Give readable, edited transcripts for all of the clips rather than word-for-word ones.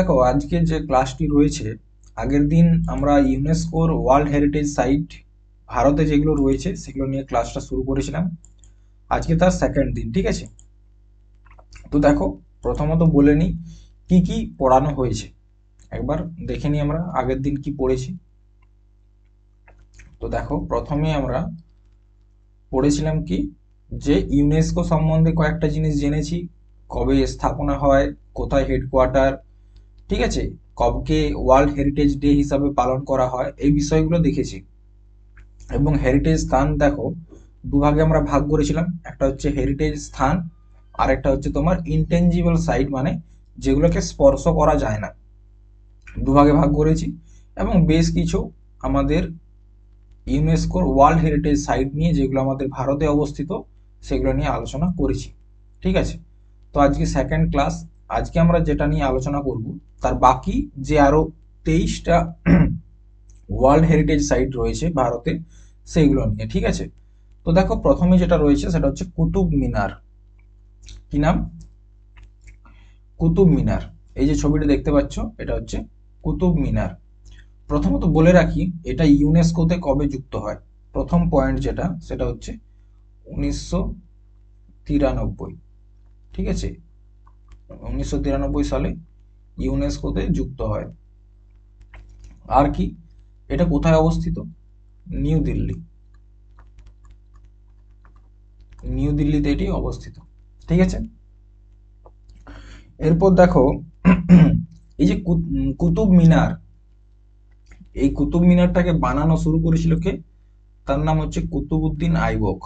দেখো আজকে যে ক্লাসটি রয়েছে, আগের দিন আমরা ইউনেস্কোর ওয়ার্ল্ড হেরিটেজ সাইট ভারতে যেগুলো রয়েছে সেগুলো নিয়ে ক্লাসটা শুরু করেছিলাম। আজকে তার সেকেন্ড দিন, ঠিক আছে? তো দেখো, প্রথমত বলে নিই কি কি পড়ানো হয়েছে। একবার দেখে নিই আমরা আগের দিন কি পড়েছি। তো দেখো, প্রথমে আমরা পড়েছিলাম কি, যে ইউনেস্কো সম্বন্ধে কয়েকটা জিনিস জেনেছি। কবে স্থাপনা হয়, কোথায় হেডকোয়ার্টার, ঠিক আছে, কবকে ওয়ার্ল্ড হেরিটেজ ডে হিসাবে পালন করা হয়, এই বিষয়গুলো দেখেছি। এবং হেরিটেজ স্থান দেখো, দুভাগে আমরা ভাগ করেছিলাম। একটা হচ্ছে হেরিটেজ স্থান, আর একটা হচ্ছে তোমার ইনটেনজিবল সাইট, মানে যেগুলোকে স্পর্শ করা যায় না। দুভাগে ভাগ করেছি। এবং বেশ কিছু আমাদের ইউনেস্কোর ওয়ার্ল্ড হেরিটেজ সাইট নিয়ে, যেগুলো আমাদের ভারতে অবস্থিত, সেগুলো নিয়ে আলোচনা করেছি। ঠিক আছে? তো আজকে সেকেন্ড ক্লাস। আজকে আমরা যেটা নিয়ে আলোচনা করব, তার বাকি যে আরো 23টা ওয়ার্ল্ড হেরিটেজ সাইট রয়েছে ভারতে, সেইগুলো নিয়ে। ঠিক আছে? তো দেখো, প্রথমে যেটা রয়েছে সেটা হচ্ছে কুতুব মিনার। কি নাম? কুতুব মিনার। এই যে ছবিটা দেখতে পাচ্ছ, এটা হচ্ছে কুতুব মিনার। প্রথমত বলে রাখি, এটা ইউনেস্কোতে কবে যুক্ত হয়। প্রথম পয়েন্ট যেটা, সেটা হচ্ছে 1993। ঠিক আছে? 1993 সালে ইউনেস্কোতে যুক্ত হয়। আর কি, এটা কোথায় অবস্থিত? নিউ দিল্লি। নিউ দিল্লিতে এটি অবস্থিত। ঠিক আছে? এরপর দেখো, এই যে কুতুব মিনার, এই কুতুব মিনারটাকে বানানো শুরু করেছিল কে? তার নাম হচ্ছে কুতুবউদ্দিন আইবক।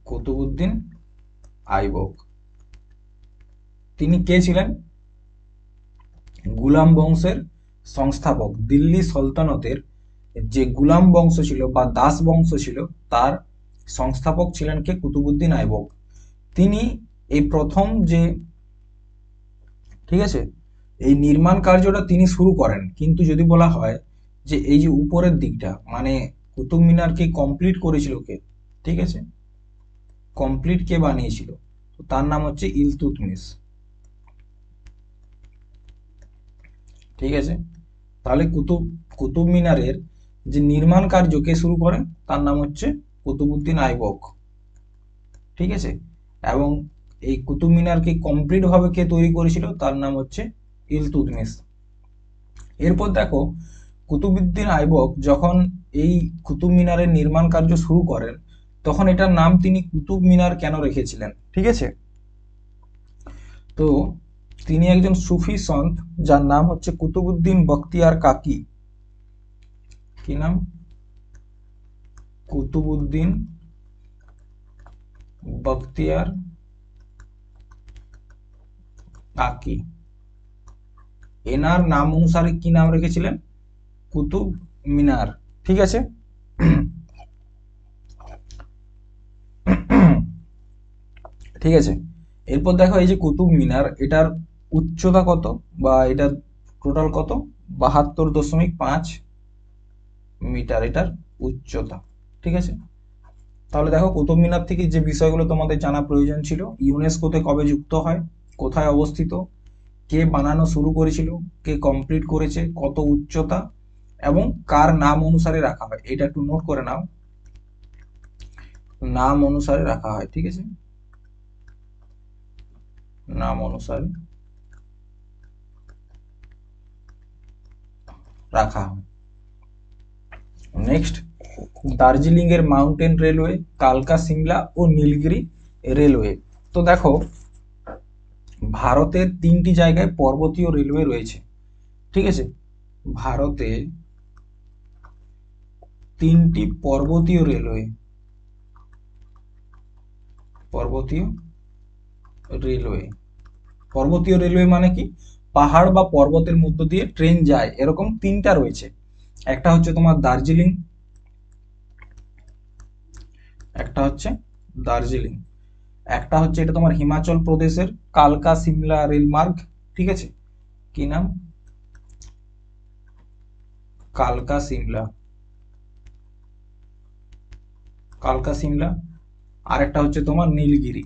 কুতুবউদ্দিন আইবক। তিনি কে ছিলেন? গুলাম বংশের সংস্থাপক। দিল্লি সালতানাতের যে গুলাম বংশ ছিল বা দাস বংশ ছিল, তার সংস্থাপক ছিলেন কে? কুতুবউদ্দিন আইবক। তিনি এই প্রথম যে, ঠিক আছে, এই নির্মাণ কার্যটা তিনি শুরু করেন। কিন্তু যদি বলা হয় যে এই যে উপরের দিকটা, মানে কুতুব মিনারকে কমপ্লিট করেছিল কে? ঠিক আছে, কমপ্লিট কে বানিয়েছিল? তো তার নাম হচ্ছে ইলতুৎমিশ। ঠিক আছে? তাহলে কুতুব মিনারের যে নির্মাণ কার্য কে শুরু করেন? তার নাম হচ্ছে কুতুবউদ্দিন আইবক। ঠিক আছে? এবং এই কুতুব মিনারকে কমপ্লিট ভাবে কে তৈরি করেছিল? তার নাম হচ্ছে ইলতুৎমিশ। এরপর দেখো, কুতুবউদ্দিন আইবক যখন এই কুতুব মিনারের নির্মাণ কার্য শুরু করেন, তখন এটার নাম তিনি কুতুব মিনার কেন রেখেছিলেন? ঠিক আছে? তো তিনি একজন সুফি সন্ত, যার নাম হচ্ছে কুতুবউদ্দিন বখতিয়ার কাকি। কি নাম? কুতুবউদ্দিন বখতিয়ার কাকি। এনার নাম অনুসারে কি নাম রেখেছিলেন? কুতুব মিনার। ঠিক আছে? ঠিক আছে? এরপর দেখো, এই যে কুতুব মিনার, এটার উচ্চতা কত, বা এটা টোটাল কত? 72.5 মিটার এটার উচ্চতা। ঠিক আছে? তাহলে দেখো, কুতুব মিনার থেকে যে বিষয়গুলো তোমাদের জানা প্রয়োজন ছিল: ইউনেস্কোতে কবে যুক্ত হয়, কোথায় অবস্থিত, কে বানানো শুরু করেছিল, কে কমপ্লিট করেছে, কত উচ্চতা, এবং কার নাম অনুসারে রাখা হয়। এটা একটু নোট করে নাও, নাম অনুসারে রাখা হয়। ঠিক আছে? নাম অনুসারে রাখা হয়। নেক্সট, দার্জিলিং এর মাউন্টেন রেলওয়ে, কালকা সিমলা ও নীলগিরি রেলওয়ে। তো দেখো, ভারতের 3টি জায়গায় পর্বতীয় রেলওয়ে রয়েছে। ঠিক আছে? ভারতে 3টি পর্বতীয় রেলওয়ে, পর্বতীয় রেলওয়ে। পর্বতীয় রেলওয়ে মানে কি? পাহাড় বা পর্বতের মধ্য দিয়ে ট্রেন যায়, এরকম 3টা রয়েছে। একটা হচ্ছে তোমার দার্জিলিং, একটা হচ্ছে দার্জিলিং, একটা হচ্ছে এটা তোমার হিমাচল প্রদেশের কালকা সিমলা রেলমার্গ। ঠিক আছে? কি নাম? কালকা সিমলা। কালকা সিমলা। আর একটা হচ্ছে তোমার নীলগিরি।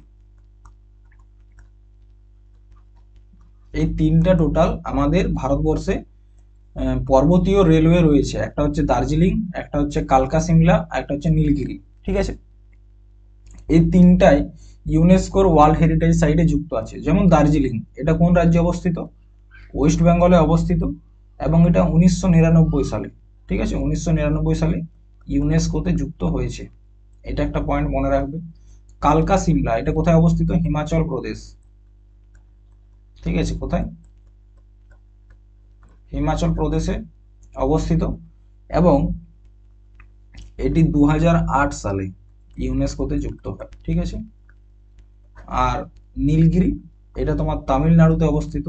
এই তিনটা টোটাল আমাদের ভারতবর্ষে পর্বতীয় রেলওয়ে রয়েছে। একটা হচ্ছে দার্জিলিং, একটা হচ্ছে কালকা সিমলা, আর একটা হচ্ছে নীলগিরি। ঠিক আছে, এই তিনটাই ইউনেস্কোর ওয়ার্ল্ড হেরিটেজ সাইটে যুক্ত আছে। যেমন দার্জিলিং, এটা কোন রাজ্যে অবস্থিত? ওয়েস্ট বেঙ্গলে অবস্থিত, এবং এটা 1999 সালে, ঠিক আছে, 1999 সালে ইউনেস্কোতে যুক্ত হয়েছে। এটা একটা পয়েন্ট মনে রাখবে। কালকা সিমলা, এটা কোথায় অবস্থিত? হিমাচল প্রদেশ। ঠিক আছে, কোথায়? হিমাচল প্রদেশে অবস্থিত, এবং এটি 2008 সালে ইউনেস্কোতে যুক্ত হয়। ঠিক আছে, আর নীলগিরি, এটা তোমার তামিলনাড়ুতে অবস্থিত,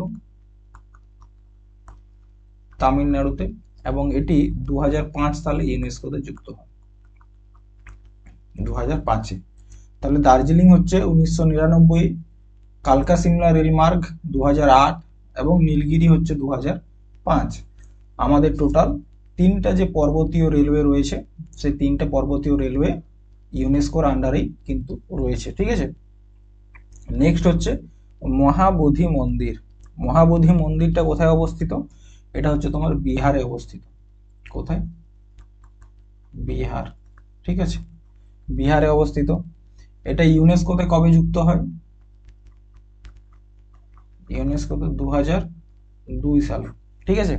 তামিলনাড়ুতে, এবং এটি 2005 সালে ইউনেস্কোতে যুক্ত হয়, 2005-এ। তাহলে দার্জিলিং হচ্ছে 1999, কালকা সিমলা রেলমার্গ 2008, এবং নীলগিরি হচ্ছে 2005। আমাদের টোটাল তিনটা যে পর্বতীয় রেলওয়ে রয়েছে, সেই তিনটা পর্বতীয় রেলওয়ে ইউনেস্কোর আন্ডারেই কিন্তু রয়েছে। ঠিক আছে, নেক্সট হচ্ছে মহাবোধি মন্দির। মহাবোধি মন্দিরটা কোথায় অবস্থিত? এটা হচ্ছে তোমার বিহারে অবস্থিত। কোথায়? বিহার। ঠিক আছে, বিহারে অবস্থিত। এটা ইউনেস্কোতে কবে যুক্ত হয়? ইউনেস্কোতে 2002 সালে। ঠিক আছে,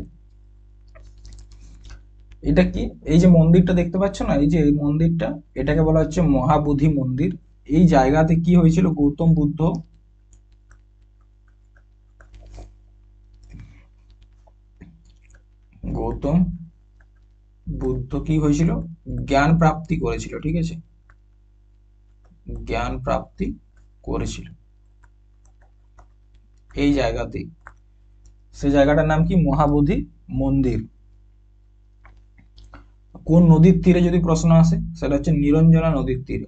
এটা কি? এই যে মন্দিরটা দেখতে পাচ্ছ না, এই যে এই মন্দিরটা, এটাকে বলা হচ্ছে মহাবোধি মন্দির। এই জায়গাতে কি হয়েছিল? গৌতম বুদ্ধ কি হয়েছিল? জ্ঞান প্রাপ্তি করেছিল। ঠিক আছে, জ্ঞান প্রাপ্তি করেছিল এই জায়গাতেই। সেই জায়গাটার নাম কি? মহাবোধি মন্দির। কোন নদীর তীরে যদি প্রশ্ন আসে, সেটা হচ্ছে নিরঞ্জনা নদীর তীরে।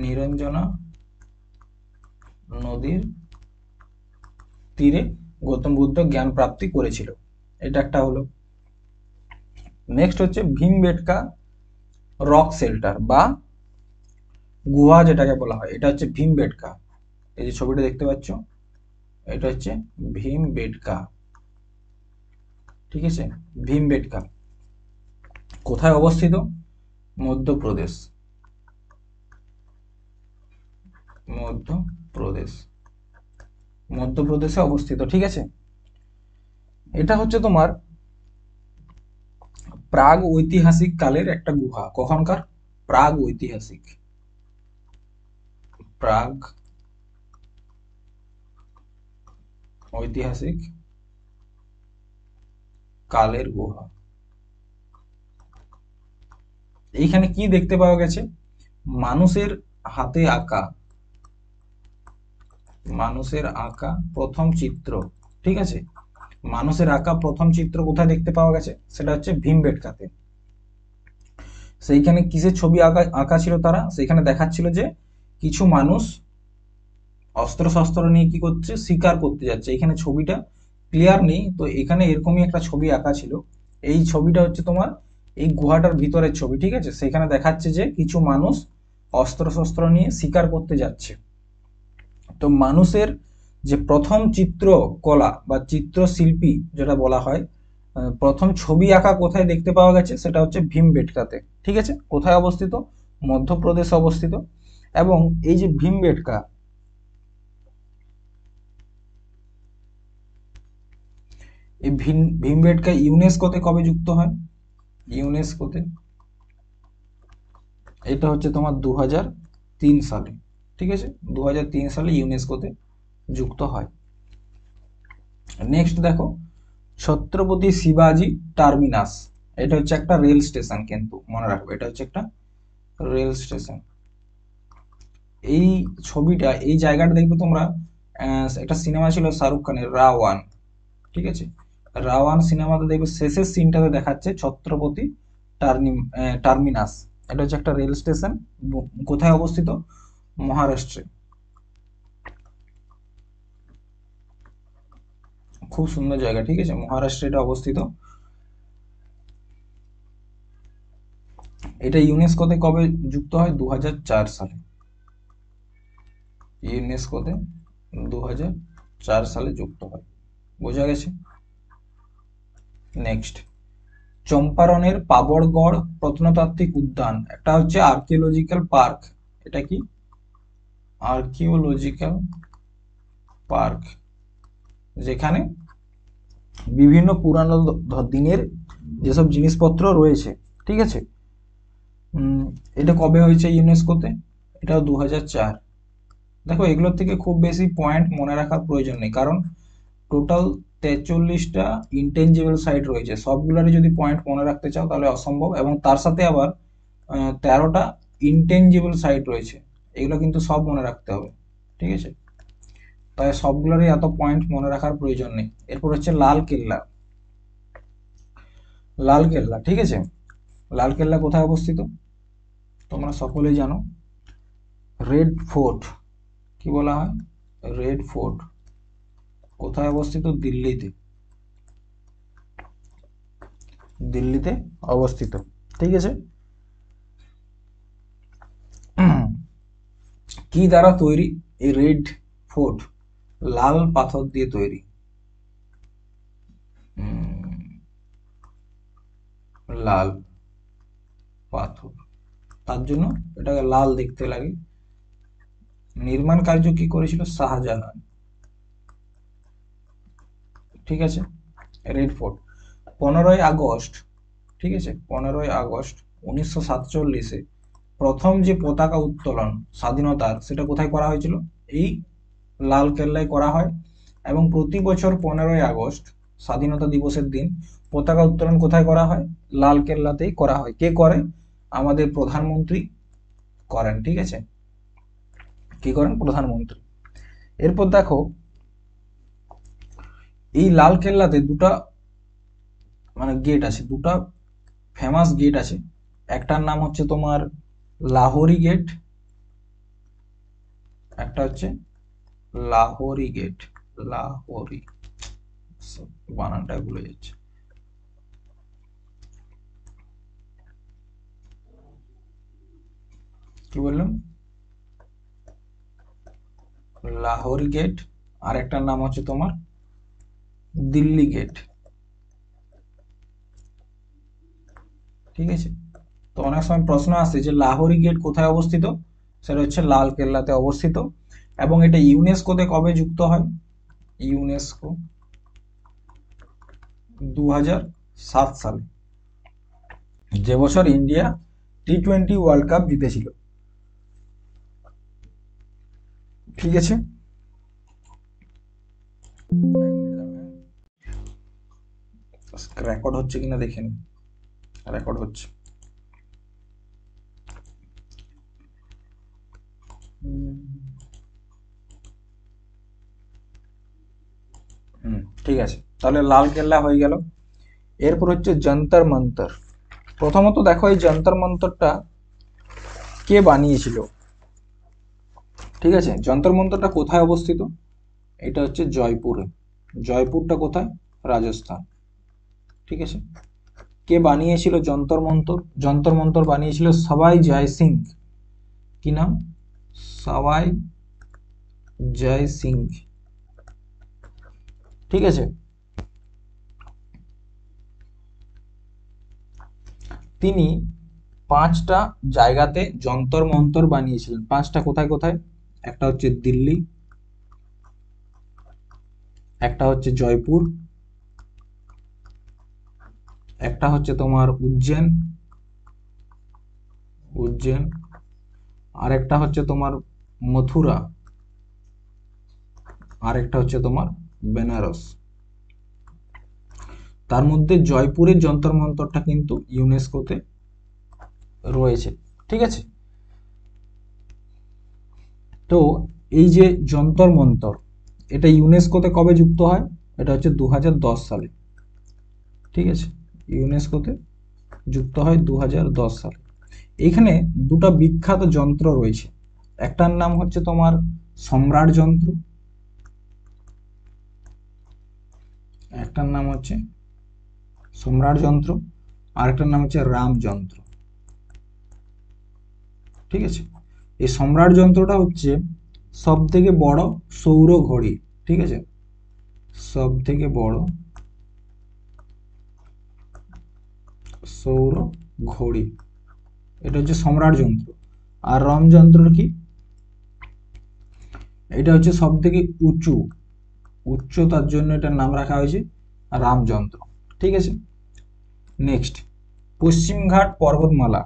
নিরঞ্জনা নদীর তীরে গৌতম বুদ্ধ জ্ঞান প্রাপ্তি করেছিল। এটা একটা হলো। নেক্সট হচ্ছে ভীমবেটকা রক শেল্টার বা গুহা যেটাকে বলা হয়, এটা হচ্ছে ভীমবেটকা। এই যে ছবিটা দেখতে পাচ্ছ, এটা হচ্ছে ভীমবেটকা। ঠিক আছে, ভীমবেটকা কোথায় অবস্থিত? মধ্যপ্রদেশ। মধ্যপ্রদেশ, মধ্যপ্রদেশে অবস্থিত। ঠিক আছে, এটা হচ্ছে তোমার প্রাগ ঐতিহাসিক কালের একটা গুহা। কখনকার? প্রাগ ঐতিহাসিক, প্রাগ ঐতিহাসিক কালের গুহা। এইখানে কি দেখতে পাওয়া গেছে? মানুষের হাতে আঁকা, মানুষের আঁকা প্রথম চিত্র। ঠিক আছে, মানুষের আঁকা প্রথম চিত্র কোথায় দেখতে পাওয়া গেছে? সেটা হচ্ছে ভীমবেটকাতে। সেইখানে কিসের ছবি আঁকা আঁকা ছিল তারা? সেইখানে দেখাচ্ছিল যে কিছু মানুষ অস্ত্র শস্ত্র নিয়ে কি করছে? শিকার করতে যাচ্ছে। এখানে ছবিটা ক্লিয়ার নেই, তো এখানে এরকমই একটা ছবি আঁকা ছিল। এই ছবিটা হচ্ছে তোমার এই গুহাটার ভিতরের ছবি। ঠিক আছে, সেখানে দেখাচ্ছে যে কিছু মানুষ অস্ত্র শস্ত্র নিয়ে শিকার করতে যাচ্ছে। তো মানুষের যে প্রথম চিত্রকলা বা চিত্রশিল্পী যেটা বলা হয়, প্রথম ছবি আঁকা কোথায় দেখতে পাওয়া গেছে? সেটা হচ্ছে ভীমবেটকাতে। ঠিক আছে, কোথায় অবস্থিত? মধ্যপ্রদেশে অবস্থিত। এবং এই যে ভীমবেটকা, এই ভীমবেটকা ইউনেস্কোতে কবে যুক্ত হয়? ইউনেস্কোতে এটা হচ্ছে তোমার 2003 সালে। ঠিক আছে, 2003 সালে ইউনেস্কোতে যুক্ত হয়। নেক্সট দেখো, ছত্রপতি শিবাজি টার্মিনাস। এটা হচ্ছে একটা রেল স্টেশন, কিন্তু মনে রাখবে এটা হচ্ছে একটা রেল স্টেশন। এই ছবিটা, এই জায়গাটা দেখবে তোমরা, একটা সিনেমা ছিল শাহরুখ খানের, রাওয়ান। ঠিক আছে, রাওয়ান সিনেমাতে দেখবে শেষের সিনটাতে দেখাচ্ছে ছত্রপতি টার্মিনাস। এটা হচ্ছে একটা রেল স্টেশন। কোথায় অবস্থিত? মহারাষ্ট্রে। খুব সুন্দর জায়গা। ঠিক আছে, মহারাষ্ট্রে এটা অবস্থিত। এটা ইউনেস্কোতে কবে যুক্ত হয়? 2004 সালে। ইউনেস্কোতে 2004 সালে যুক্ত হয়। বোঝা গেছে? নেক্সট, চম্পারনের পাবড়গড় প্রত্নতাত্ত্বিক উদ্যান, একটা হচ্ছে আর্কিওলজিক্যাল পার্ক। এটা কি? আর্কিওলজিক্যাল পার্ক, যেখানে বিভিন্ন পুরানো দিনের যেসব জিনিসপত্র রয়েছে, ঠিক আছে। এটা কবে হয়েছে ইউনেস্কোতে? এটাও 2004। দেখো, এগুলোর থেকে খুব বেশি পয়েন্ট মনে রাখার প্রয়োজন নেই, কারণ টোটাল 43টা ইনটেনজিবল সাইট রয়েছে। সবগুলোরই যদি পয়েন্ট মনে রাখতে চাও তাহলে অসম্ভব, এবং তার সাথে আবার 13টা ইনটেনজিবল সাইট রয়েছে। এগুলো কিন্তু সব মনে রাখতে হবে, ঠিক আছে। তাই সবগুলোরই এত পয়েন্ট মনে রাখার প্রয়োজন নেই। এরপর হচ্ছে লাল কেল্লা। লাল কেল্লা, ঠিক আছে। লাল কেল্লা কোথায় অবস্থিত? তোমরা সকলেই জানো, রেড ফোর্ট। কি বলা হয়? Red fort. কোথায় অবস্থিত? দিল্লিতে। দিল্লিতে অবস্থিত, ঠিক আছে। কি দ্বারা তৈরি এই রেড ফোর্ট? লাল পাথর দিয়ে তৈরি। লাল পাথর, তার জন্য এটাকে লাল দেখতে লাগে। নির্মাণ কার্য কি করেছিল? শাহজাহান, ঠিক আছে। রেড ফোর্ট 15ই আগস্ট, ঠিক আছে, 15ই আগস্ট 1947-এ প্রথম যে পতাকা উত্তোলন স্বাধীনতার, সেটা কোথায় করা হয়েছিল? এই লাল কেল্লায় করা হয়। এবং প্রতি বছর 15ই আগস্ট স্বাধীনতা দিবসের দিন পতাকা উত্তোলন কোথায় করা হয়? লাল কেল্লাতেই করা হয়। কে করে? আমাদের প্রধানমন্ত্রী করেন, ঠিক আছে। কি করেন? প্রধানমন্ত্রী। এরপর দেখো, এই লাল কেল্লাতে দুটা গেট আছে, দুটা ফেমাস গেট আছে। একটার নাম হচ্ছে তোমার লাহোরি গেট, একটা হচ্ছে লাহোরি গেট। লাহোরি, বানানটা ভুলে যাচ্ছে। কি বললাম? লাহোরি গেট, আর একটার নাম হচ্ছে তোমার দিল্লি গেট, ঠিক আছে। তো অনেক সময় প্রশ্ন আসে যে লাহোরি গেট কোথায় অবস্থিত? সেটা হচ্ছে লাল কেল্লাতে অবস্থিত। এবং এটা ইউনেস্কোতে কবে যুক্ত হয়? ইউনেস্কো 2007 সালে, যে বছর ইন্ডিয়া টি-20 ওয়ার্ল্ড কাপ জিতেছিল, ঠিক আছে। রেকর্ড হচ্ছে কিনা দেখে নি। রেকর্ড হচ্ছে। ঠিক আছে, তাহলে লাল কেল্লা হয়ে গেল। এরপর হচ্ছে যন্তর মন্তর। প্রথমত দেখো, এই যন্তর মন্তরটা কে বানিয়েছিল? ঠিক আছে, যন্তর মন্তরটা কোথায় অবস্থিত? এটা হচ্ছে জয়পুরে। জয়পুরটা কোথায়? রাজস্থান, ঠিক আছে। কে বানিয়েছিল যন্তর মন্তর? যন্তর মন্তর বানিয়েছিল সবাই জয় সিং। কি নাম? সবাই জয় সিং, ঠিক আছে। তিনি 5টা জায়গাতে যন্তর মন্তর বানিয়েছিলেন। 5টা কোথায় কোথায়? একটা হচ্ছে দিল্লি, একটা হচ্ছে জয়পুর, একটা হচ্ছে তোমার উজ্জৈন, উজ্জৈন, আর একটা হচ্ছে তোমার মথুরা, আর একটা হচ্ছে তোমার বেনারস। তার মধ্যে জয়পুরের যন্তর মন্তরটা কিন্তু ইউনেস্কোতে রয়েছে, ঠিক আছে। তো এই যে যন্তর মন্তর, এটা ইউনেস্কোতে কবে যুক্ত হয়? এটা হচ্ছে 2010 সালে, ঠিক আছে। ইউনেস্কোতে যুক্ত হয় 2010 সালে। এখানে দুটো বিখ্যাত যন্ত্র রয়েছে। একটার নাম হচ্ছে তোমার সম্রাট যন্ত্র, একটার নাম হচ্ছে সম্রাট যন্ত্র, আর একটার নাম হচ্ছে রাম যন্ত্র, ঠিক আছে। এই সম্রাট যন্ত্রটা হচ্ছে সব থেকে বড় সৌর ঘড়ি, ঠিক আছে, সব থেকে বড় সৌর ঘড়ি, এটা হচ্ছে সম্রাট যন্ত্র। আর রম যন্ত্র কি, এটা হচ্ছে সব থেকে উঁচু, উচ্চতার জন্য এটার নাম রাখা হয়েছে রামযন্ত্র, ঠিক আছে। নেক্সট, পশ্চিমঘাট পর্বতমালা।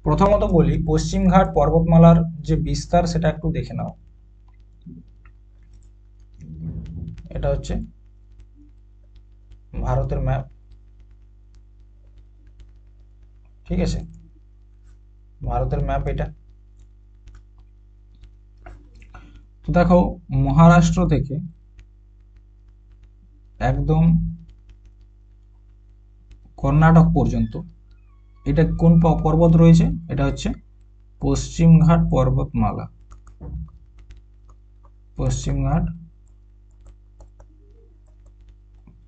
প্রথমত বলি, পশ্চিমঘাট পর্বতমালার যে বিস্তার সেটা একটু দেখে নাও। এটা হচ্ছে ভারতের ম্যাপ, ঠিক আছে, ভারতের ম্যাপ এটা। তো দেখো, মহারাষ্ট্র থেকে একদম কর্ণাটক পর্যন্ত এটা কোন পর্বত রয়েছে, এটা হচ্ছে পশ্চিমঘাট পর্বতমালা, পশ্চিমঘাট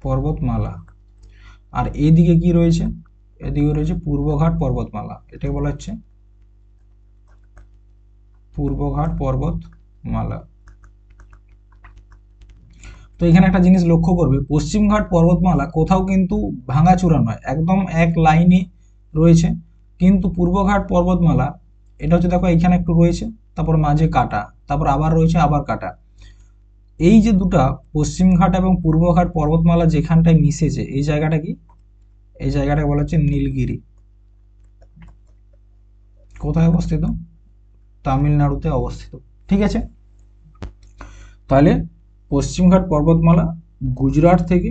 পর্বতমালা। আর এইদিকে কি রয়েছে, এদিকে রয়েছে পূর্বঘাট পর্বতমালা, এটাকে বলা হচ্ছে পূর্বঘাট পর্বতমালা। তো এখানে একটা জিনিস লক্ষ্য করবে, পশ্চিমঘাট পর্বতমালা কোথাও কিন্তু ভাঙাচোরা নয়, একদম এক লাইনে রয়েছে। কিন্তু পূর্বঘাট পর্বতমালা এটা হচ্ছে, দেখো এখানে একটু রয়েছে, তারপর মাঝে কাটা, তারপর আবার রয়েছে, আবার কাটা। এই যে দুটা পশ্চিমঘাট এবং পূর্বঘাট পর্বতমালা যেখানটায় মিশেছে, এই জায়গাটা কি, এই জায়গাটাকে বলা হচ্ছে নীলগিরি। কোথায় অবস্থিত, তামিলনাড়ুতে অবস্থিত, ঠিক আছে। তাহলে পশ্চিমঘাট পর্বতমালা গুজরাট থেকে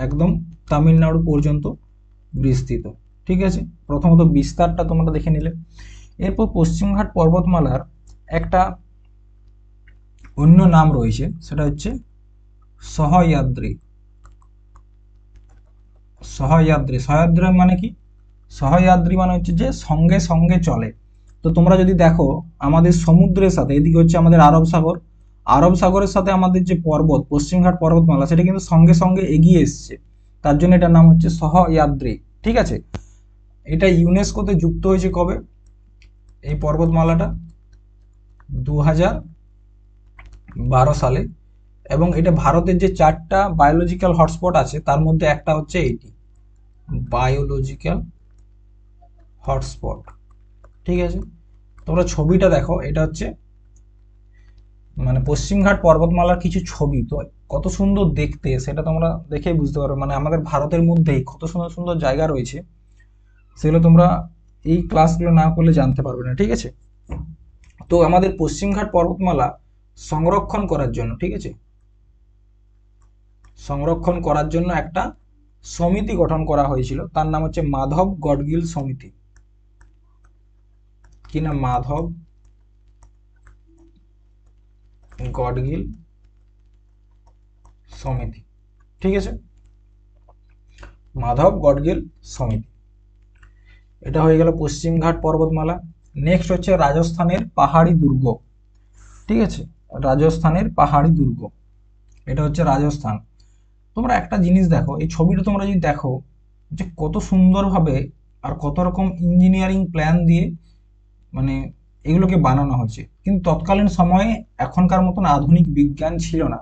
একদম তামিলনাড়ু পর্যন্ত বিস্তৃত, ঠিক আছে। প্রথমত বিস্তারটা তোমরা দেখে নিলে। এরপর পশ্চিমঘাট পর্বতমালার একটা অন্য নাম রয়েছে, সেটা হচ্ছে সহয়াদ্রি। সহয়াদ্রি, সহয়াদ্রি মানে কি, সহয়াদ্রি মানে হচ্ছে যে সঙ্গে সঙ্গে চলে। তো তোমরা যদি দেখো, আমাদের সমুদ্রের সাথে এদিকে হচ্ছে আমাদের আরব সাগর, আরব সাগরের সাথে আমাদের যে পর্বত পশ্চিমঘাট পর্বতমালা সেটা কিন্তু সঙ্গে সঙ্গে এগিয়ে এসছে, তার জন্য এটার নাম হচ্ছে সহয়াদ্রি, ঠিক আছে। এটা ইউনেস্কোতে যুক্ত হয়েছে কবে, এই পর্বতমালাটা 2012 সালে। এবং এটা ভারতের যে 4টা বায়োলজিক্যাল হটস্পট আছে তার মধ্যে একটা হচ্ছে এইটি, বায়োলজিক্যাল হটস্পট, ঠিক আছে। তোমরা ছবিটা দেখো, এটা হচ্ছে মানে পশ্চিমঘাট পর্বতমালার কিছু ছবি, তো কত সুন্দর দেখতে সেটা তোমরা দেখেই বুঝতে পারবে। মানে আমাদের ভারতের মধ্যেই কত সুন্দর সুন্দর জায়গা রয়েছে, সেগুলো তোমরা এই ক্লাসগুলো না করলে জানতে পারবে না, ঠিক আছে। তো আমাদের পশ্চিমঘাট পর্বতমালা সংরক্ষণ করার জন্য, ঠিক আছে, সংরক্ষণ করার জন্য একটা সমিতি গঠন করা হয়েছিল, তার নাম হচ্ছে মাধব গডগিল সমিতি। কি না, মাধব গডগিল সমিতি, ঠিক আছে, মাধব গডগিল সমিতি। এটা হয়ে গেল পশ্চিমঘাট পর্বতমালা। নেক্সট হচ্ছে রাজস্থানের পাহাড়ি দুর্গ, ঠিক আছে, রাজস্থানের পাহাড়ি দুর্গ, এটা হচ্ছে রাজস্থান। তোমরা একটা জিনিস দেখো, এই ছবিটা তোমরা যদি দেখো যে কত সুন্দরভাবে আর কত রকম ইঞ্জিনিয়ারিং প্ল্যান দিয়ে মানে এগুলোকে বানানো হচ্ছে। কিন্তু তৎকালীন সময়ে এখনকার মতন আধুনিক বিজ্ঞান ছিল না,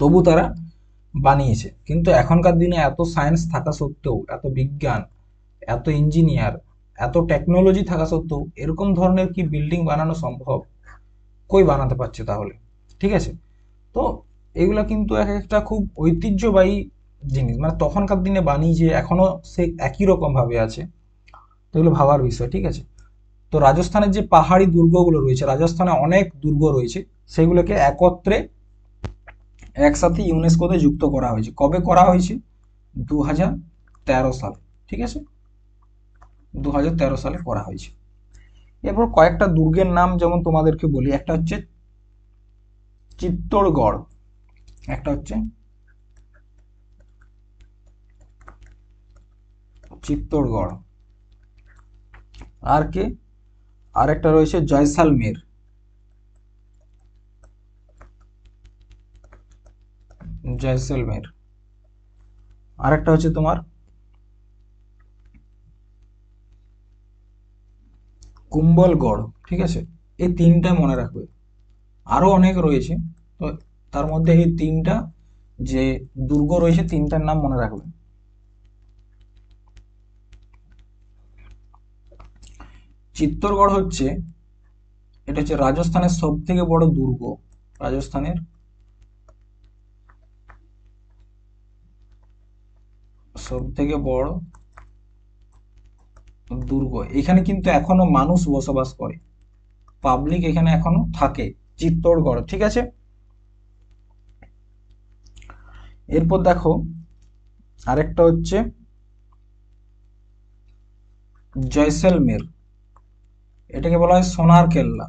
তবু তারা বানিয়েছে। কিন্তু এখনকার দিনে এত সায়েন্স থাকা সত্ত্বেও, এত বিজ্ঞান, এত ইঞ্জিনিয়ার, এত টেকনোলজি থাকা সত্ত্বেও এরকম ধরনের কি বিল্ডিং বানানো সম্ভব, কই বানাতে পারছে তাহলে, ঠিক আছে। তো এগুলা কিন্তু এক একটা খুব ঐতিহ্যবাহী জিনিস, মানে তখনকার দিনে বানিয়েছে, এখনো সে একই রকম ভাবে আছে। তো এগুলো ভাবার বিষয়, ঠিক আছে। তো রাজস্থানের যে পাহাড়ি দুর্গগুলো রয়েছে, রাজস্থানে অনেক দুর্গ রয়েছে, সেগুলোকে একত্রে একসাথে ইউনেস্কোতে যুক্ত করা হয়েছে। কবে করা হয়েছে, 2013 সালে, ঠিক আছে, 2013 সালে করা হয়েছে। এরপর কয়েকটা দুর্গের নাম যেমন তোমাদেরকে বলি, একটা হচ্ছে চিত্তোড়গড়, একটা হচ্ছে চিত্তোড়গড়, আর কে, আর একটা রয়েছে জয়সালমের, জয়সালমের। আর একটা হচ্ছে তোমার কুম্বলগড়, ঠিক আছে, এই তিনটা মনে রাখবে। আরো অনেক রয়েছে, তো তার মধ্যে এই তিনটা যে দুর্গ রয়েছে তিনটার নাম মনে রাখবে। চিত্তরগড় হচ্ছে, এটা হচ্ছে রাজস্থানের সব থেকে বড় দুর্গ। রাজস্থানের সব থেকে বড় দুর্গ। এখানে কিন্তু এখনো মানুষ বসবাস করে, পাবলিক এখানে এখনো থাকে, চিত্তরগড়। ঠিক আছে, এরপর দেখো আরেকটা হচ্ছে জয়সলমের। এটাকে বলা হয় সোনার কেল্লা।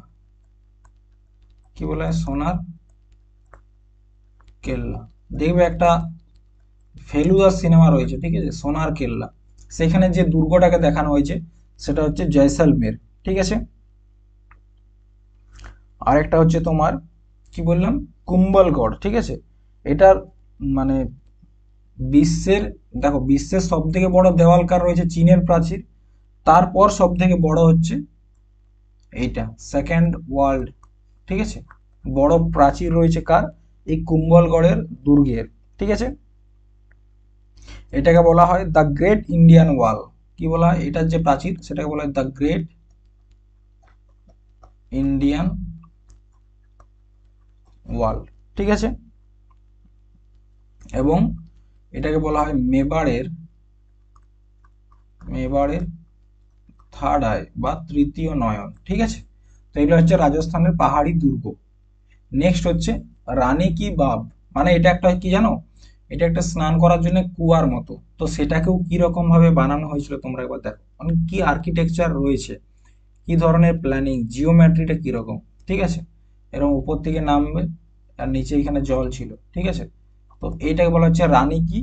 কি বলা হয়? সোনার কেল্লা। দেখবে একটা ফেলুদা সিনেমা রয়েছে, ঠিক আছে, সোনার কেল্লা, সেখানে যে দুর্গটাকে দেখানো হয়েছে সেটা হচ্ছে জয়সলমের। ঠিক আছে, আরেকটা হচ্ছে তোমার কি বললাম, কুম্বলগড়। ঠিক আছে, এটার মানে বিশ্বের, দেখো বিশ্বের সব থেকে বড় দেওয়ালকার রয়েছে চীনের প্রাচীর, তারপর সব থেকে বড় হচ্ছে এইটা সেকেন্ড ওয়ার্ল্ড। ঠিক আছে, বড় প্রাচীর রয়েছে কার? এই কুম্বলগড়ের দুর্গের। ঠিক আছে, এটাকে বলা হয় দ্য গ্রেট ইন্ডিয়ান ওয়াল। কি বলা হয়? এটার যে প্রাচীর সেটাকে বলা হয় দ্য গ্রেট ইন্ডিয়ান ওয়াল। ঠিক আছে, এবং এটাকে বলা হয় মেবারের মেবারের থার্ড আই বা তৃতীয় নয়ন। ঠিক আছে, তো এগুলো হচ্ছে রাজস্থানের পাহাড়ি দুর্গ। নেক্সট হচ্ছে রানী কি বাব। মানে এটা একটা কি জানো, এটা একটা স্নান করার জন্য কুয়ার মতো, তো সেটাকেও কি রকম ভাবে বানানো হয়েছিল তোমরা একবার দেখো, মানে কি আর্কিটেকচার রয়েছে, কি ধরনের প্ল্যানিং, জিওমেট্রিটা কিরকম। ঠিক আছে, এরকম উপর থেকে নামবে আর নিচে এখানে জল ছিল। ঠিক আছে, তো এইটাকে বলা হচ্ছে রানী কি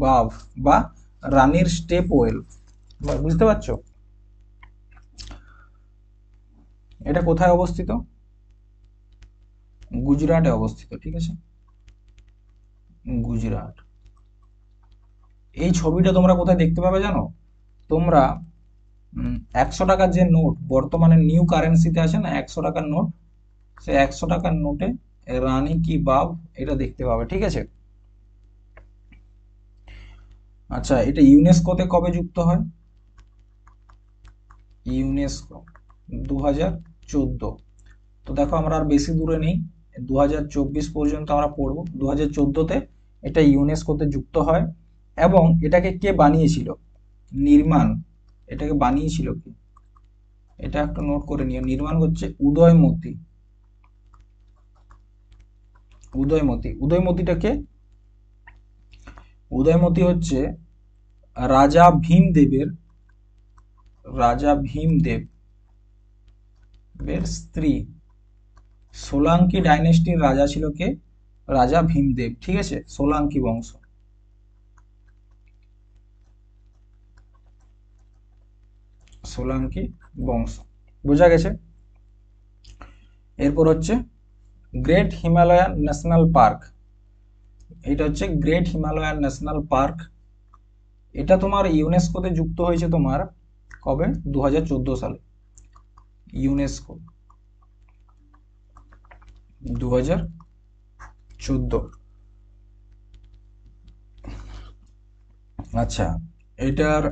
বাভ বা রানীর স্টেপ ওয়েল। বুঝতে পারছো এটা কোথায় অবস্থিত? গুজরাটে অবস্থিত। ঠিক আছে, গুজরাট। এই ছবিটা তোমরা কোথায় দেখতে পাবে জানো? তোমরা 100 টাকার যে নোট বর্তমানে নিউ কারেন্সিতে আছে না, 100 টাকার নোট, সে 100 টাকার নোটে রানী কি বাব এটা দেখতে পাবে। ঠিক আছে, আচ্ছা, এটা ইউনেস্কোতে কবে যুক্ত হয়? ইউনেস্কো 2014। তো দেখো আমরা আর বেশি দূরে নেই, 2024 পর্যন্ত আমরা পড়বো। 2014-তে এটা ইউনেস্কোতে যুক্ত হয়। এবং এটাকে কে বানিয়েছিল? নির্মাণ, এটাকে বানিয়েছিল কি? এটা একটু নোট করে নিও, নির্মাণ হচ্ছে উদয়মতি। উদয়মতিটা কে? উদয়মতি হচ্ছে রাজা ভীমদেবের রাজা ভীমদেবের স্ত্রী। সোলাঙ্কি ডাইনেস্টির রাজা ছিল কে? রাজা ভীমদেব। ঠিক আছে, সোলাঙ্কি বংশ। সোলাঙ্কি বংশ, বোঝা গেছে। এরপর হচ্ছে গ্রেট হিমালয়ান ন্যাশনাল পার্ক। এটা হচ্ছে গ্রেট হিমালয়ান ন্যাশনাল পার্ক। এটা তোমার ইউনেস্কোতে যুক্ত হয়েছে তোমার কবে? 2014 সালে। ইউনেস্কো 2014। আচ্ছা, এটার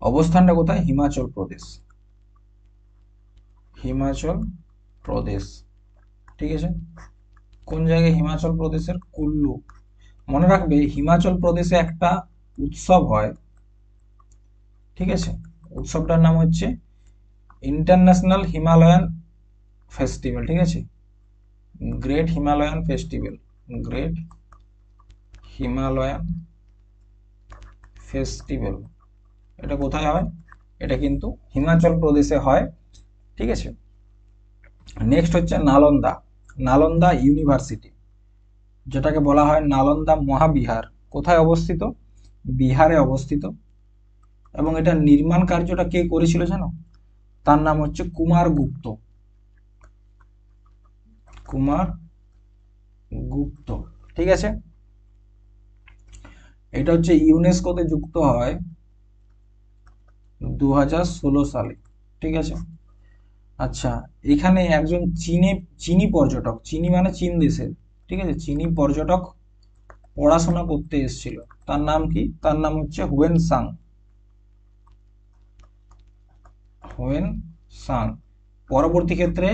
অবস্থানটা কোথায়? হিমাচল প্রদেশ। হিমাচল প্রদেশ। ঠিক আছে, কোন জায়গায়? হিমাচল প্রদেশের কুল্লু। মনে রাখবে হিমাচল প্রদেশে একটা উৎসব হয়। ঠিক আছে, উৎসবটার নাম হচ্ছে ইন্টারন্যাশনাল হিমালয়ান ফেস্টিভ্যাল। ঠিক আছে, great Himalayan festival. Great Himalayan festival, এটা কোথায় হয়? এটা কিন্তু হিমাচল প্রদেশে হয়। ঠিক আছে, নেক্সট হচ্ছে নালন্দা। নালন্দা ইউনিভার্সিটি, যেটাকে বলা হয় নালন্দা মহাবিহার, কোথায় অবস্থিত? বিহারে অবস্থিত। এবং এটা নির্মাণ কার্যটা কে করেছিল জানো? তার নাম হচ্ছে কুমার গুপ্ত। কুমার গুপ্ত। ঠিক আছে, এটা হচ্ছে ইউনেস্কোতে যুক্ত হয় 2016 সালে। ঠিক আছে। আচ্ছা, এখানে একজন চিনি পর্যটক, চিনি মানে চীন দেশের, ঠিক আছে, চিনি পর্যটক পড়াশোনা করতে এসেছিল। তার নাম কি? তার নাম হচ্ছে হুয়েন সাং। হুয়েন সাং। পরবর্তী ক্ষেত্রে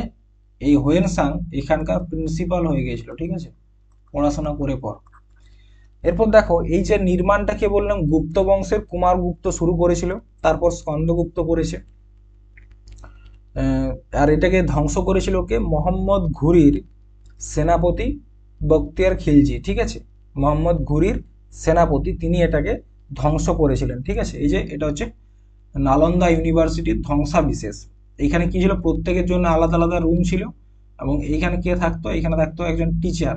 এই হুয়েন সাং এখানকার প্রিন্সিপাল হয়ে গিয়েছিল, ঠিক আছে, পড়াশোনা করে পর। এরপর দেখো, এই যে নির্মাণটাকে বললাম গুপ্ত বংশের কুমারগুপ্ত শুরু করেছিল, তারপর স্কন্দগুপ্ত করেছে। আর এটাকে ধ্বংস করেছিল কে? মোহাম্মদ ঘুরির সেনাপতি বখতিয়ার খিলজি, ঠিক আছে, মোহাম্মদ ঘুরির সেনাপতি, তিনি এটাকে ধ্বংস করেছিলেন, ঠিক আছে। এই যে এটা হচ্ছে নালন্দা ইউনিভার্সিটির ধ্বংসাবিশেষ। এখানে কি ছিল? প্রত্যেকের জন্য আলাদা আলাদা রুম ছিল, এবং এইখানে কে থাকতো? এখানে থাকতো একজন টিচার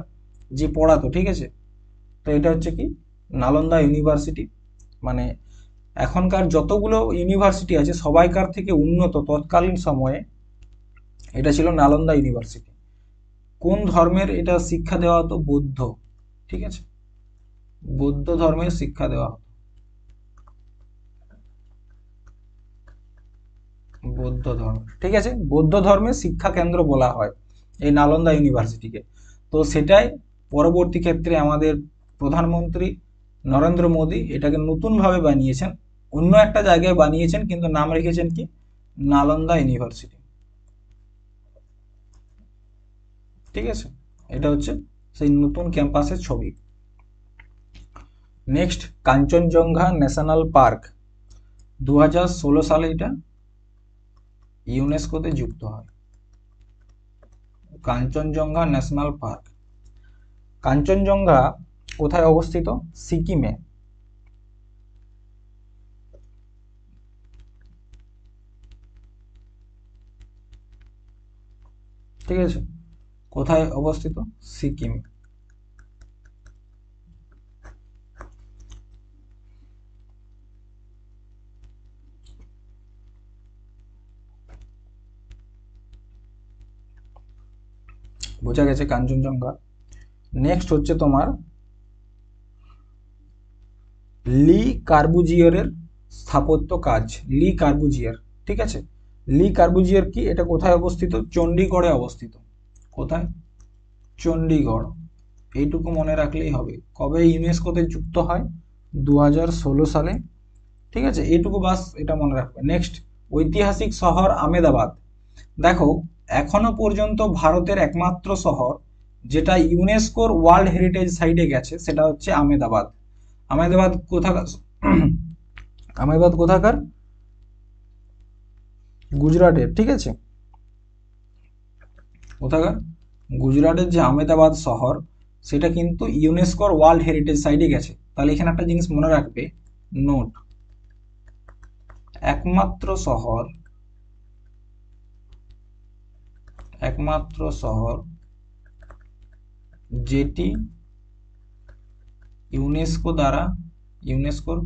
যে পড়াতো, ঠিক আছে। তো এটা হচ্ছে কি? নালন্দা ইউনিভার্সিটি। মানে এখনকার যতগুলো ইউনিভার্সিটি আছে সবাইকার থেকে উন্নত তৎকালীন সময়ে এটা ছিল নালন্দা ইউনিভার্সিটি। কোন ধর্মের এটা শিক্ষা দেওয়া হতো? বৌদ্ধ, ঠিক আছে, বৌদ্ধ ধর্মের শিক্ষা দেওয়া হতো। বৌদ্ধ ধর্ম, ঠিক আছে, বৌদ্ধ ধর্মের শিক্ষা কেন্দ্র বলা হয় এই নালন্দা ইউনিভার্সিটিকে। তো সেটাই পরবর্তী ক্ষেত্রে আমাদের প্রধানমন্ত্রী নরেন্দ্র মোদী এটাকে নতুনভাবে বানিয়েছেন, অন্য একটা জায়গায় বানিয়েছেন, কিন্তু নাম রেখেছেন কি? নালন্দা ইউনিভার্সিটি, ঠিক আছে। এটা হচ্ছে সেই নতুন ক্যাম্পাসের ছবি। নেক্সট, কাঞ্চনজঙ্ঘা ন্যাশনাল পার্ক 2016 সালে এটা ইউনেস্কোতে যুক্ত হয়। Kanchenjunga national park. কাঞ্চনজঙ্ঘা কোথায় অবস্থিত? সিকিমে। ঠিক আছে, কোথায় অবস্থিত? সিকিম। বোঝা গেছে কাঞ্চনজঙ্ঘা। নেক্সট হচ্ছে তোমার লি কার্বুজিয়ারের স্থাপত্য কাজ। লি কার্বুজিয়ার, ঠিক আছে। লি কার্বুজিয়ার কি? এটা কোথায় অবস্থিত? চণ্ডীগড়ে অবস্থিত। কোথায়? চণ্ডীগড়। এইটুকু মনে রাখলেই হবে। কবে ইউনেস্কোতে যুক্ত হয়? 2016 সালে, ঠিক আছে, এইটুকু বাস এটা মনে রাখবে। নেক্সট, ঐতিহাসিক শহর আমেদাবাদ। দেখো, এখনো পর্যন্ত ভারতের একমাত্র শহর যেটা ইউনেস্কোর ওয়ার্ল্ড হেরিটেজ সাইটে গেছে সেটা হচ্ছে আমেদাবাদ। আমেদাবাদ কোথাকার? আমেদাবাদ কোথাকার? গুজরাটের, ঠিক আছে। কোথাকার? গুজরাটের যে আমেদাবাদ শহর সেটা কিন্তু ইউনেস্কোর ওয়ার্ল্ড হেরিটেজ সাইটে গেছে। তাহলে এখানে একটা জিনিস মনে রাখবে, নোট, একমাত্র শহর, একমাত্র শহর যেটি ইউনেস্কো দ্বারা, ইউনেস্কোর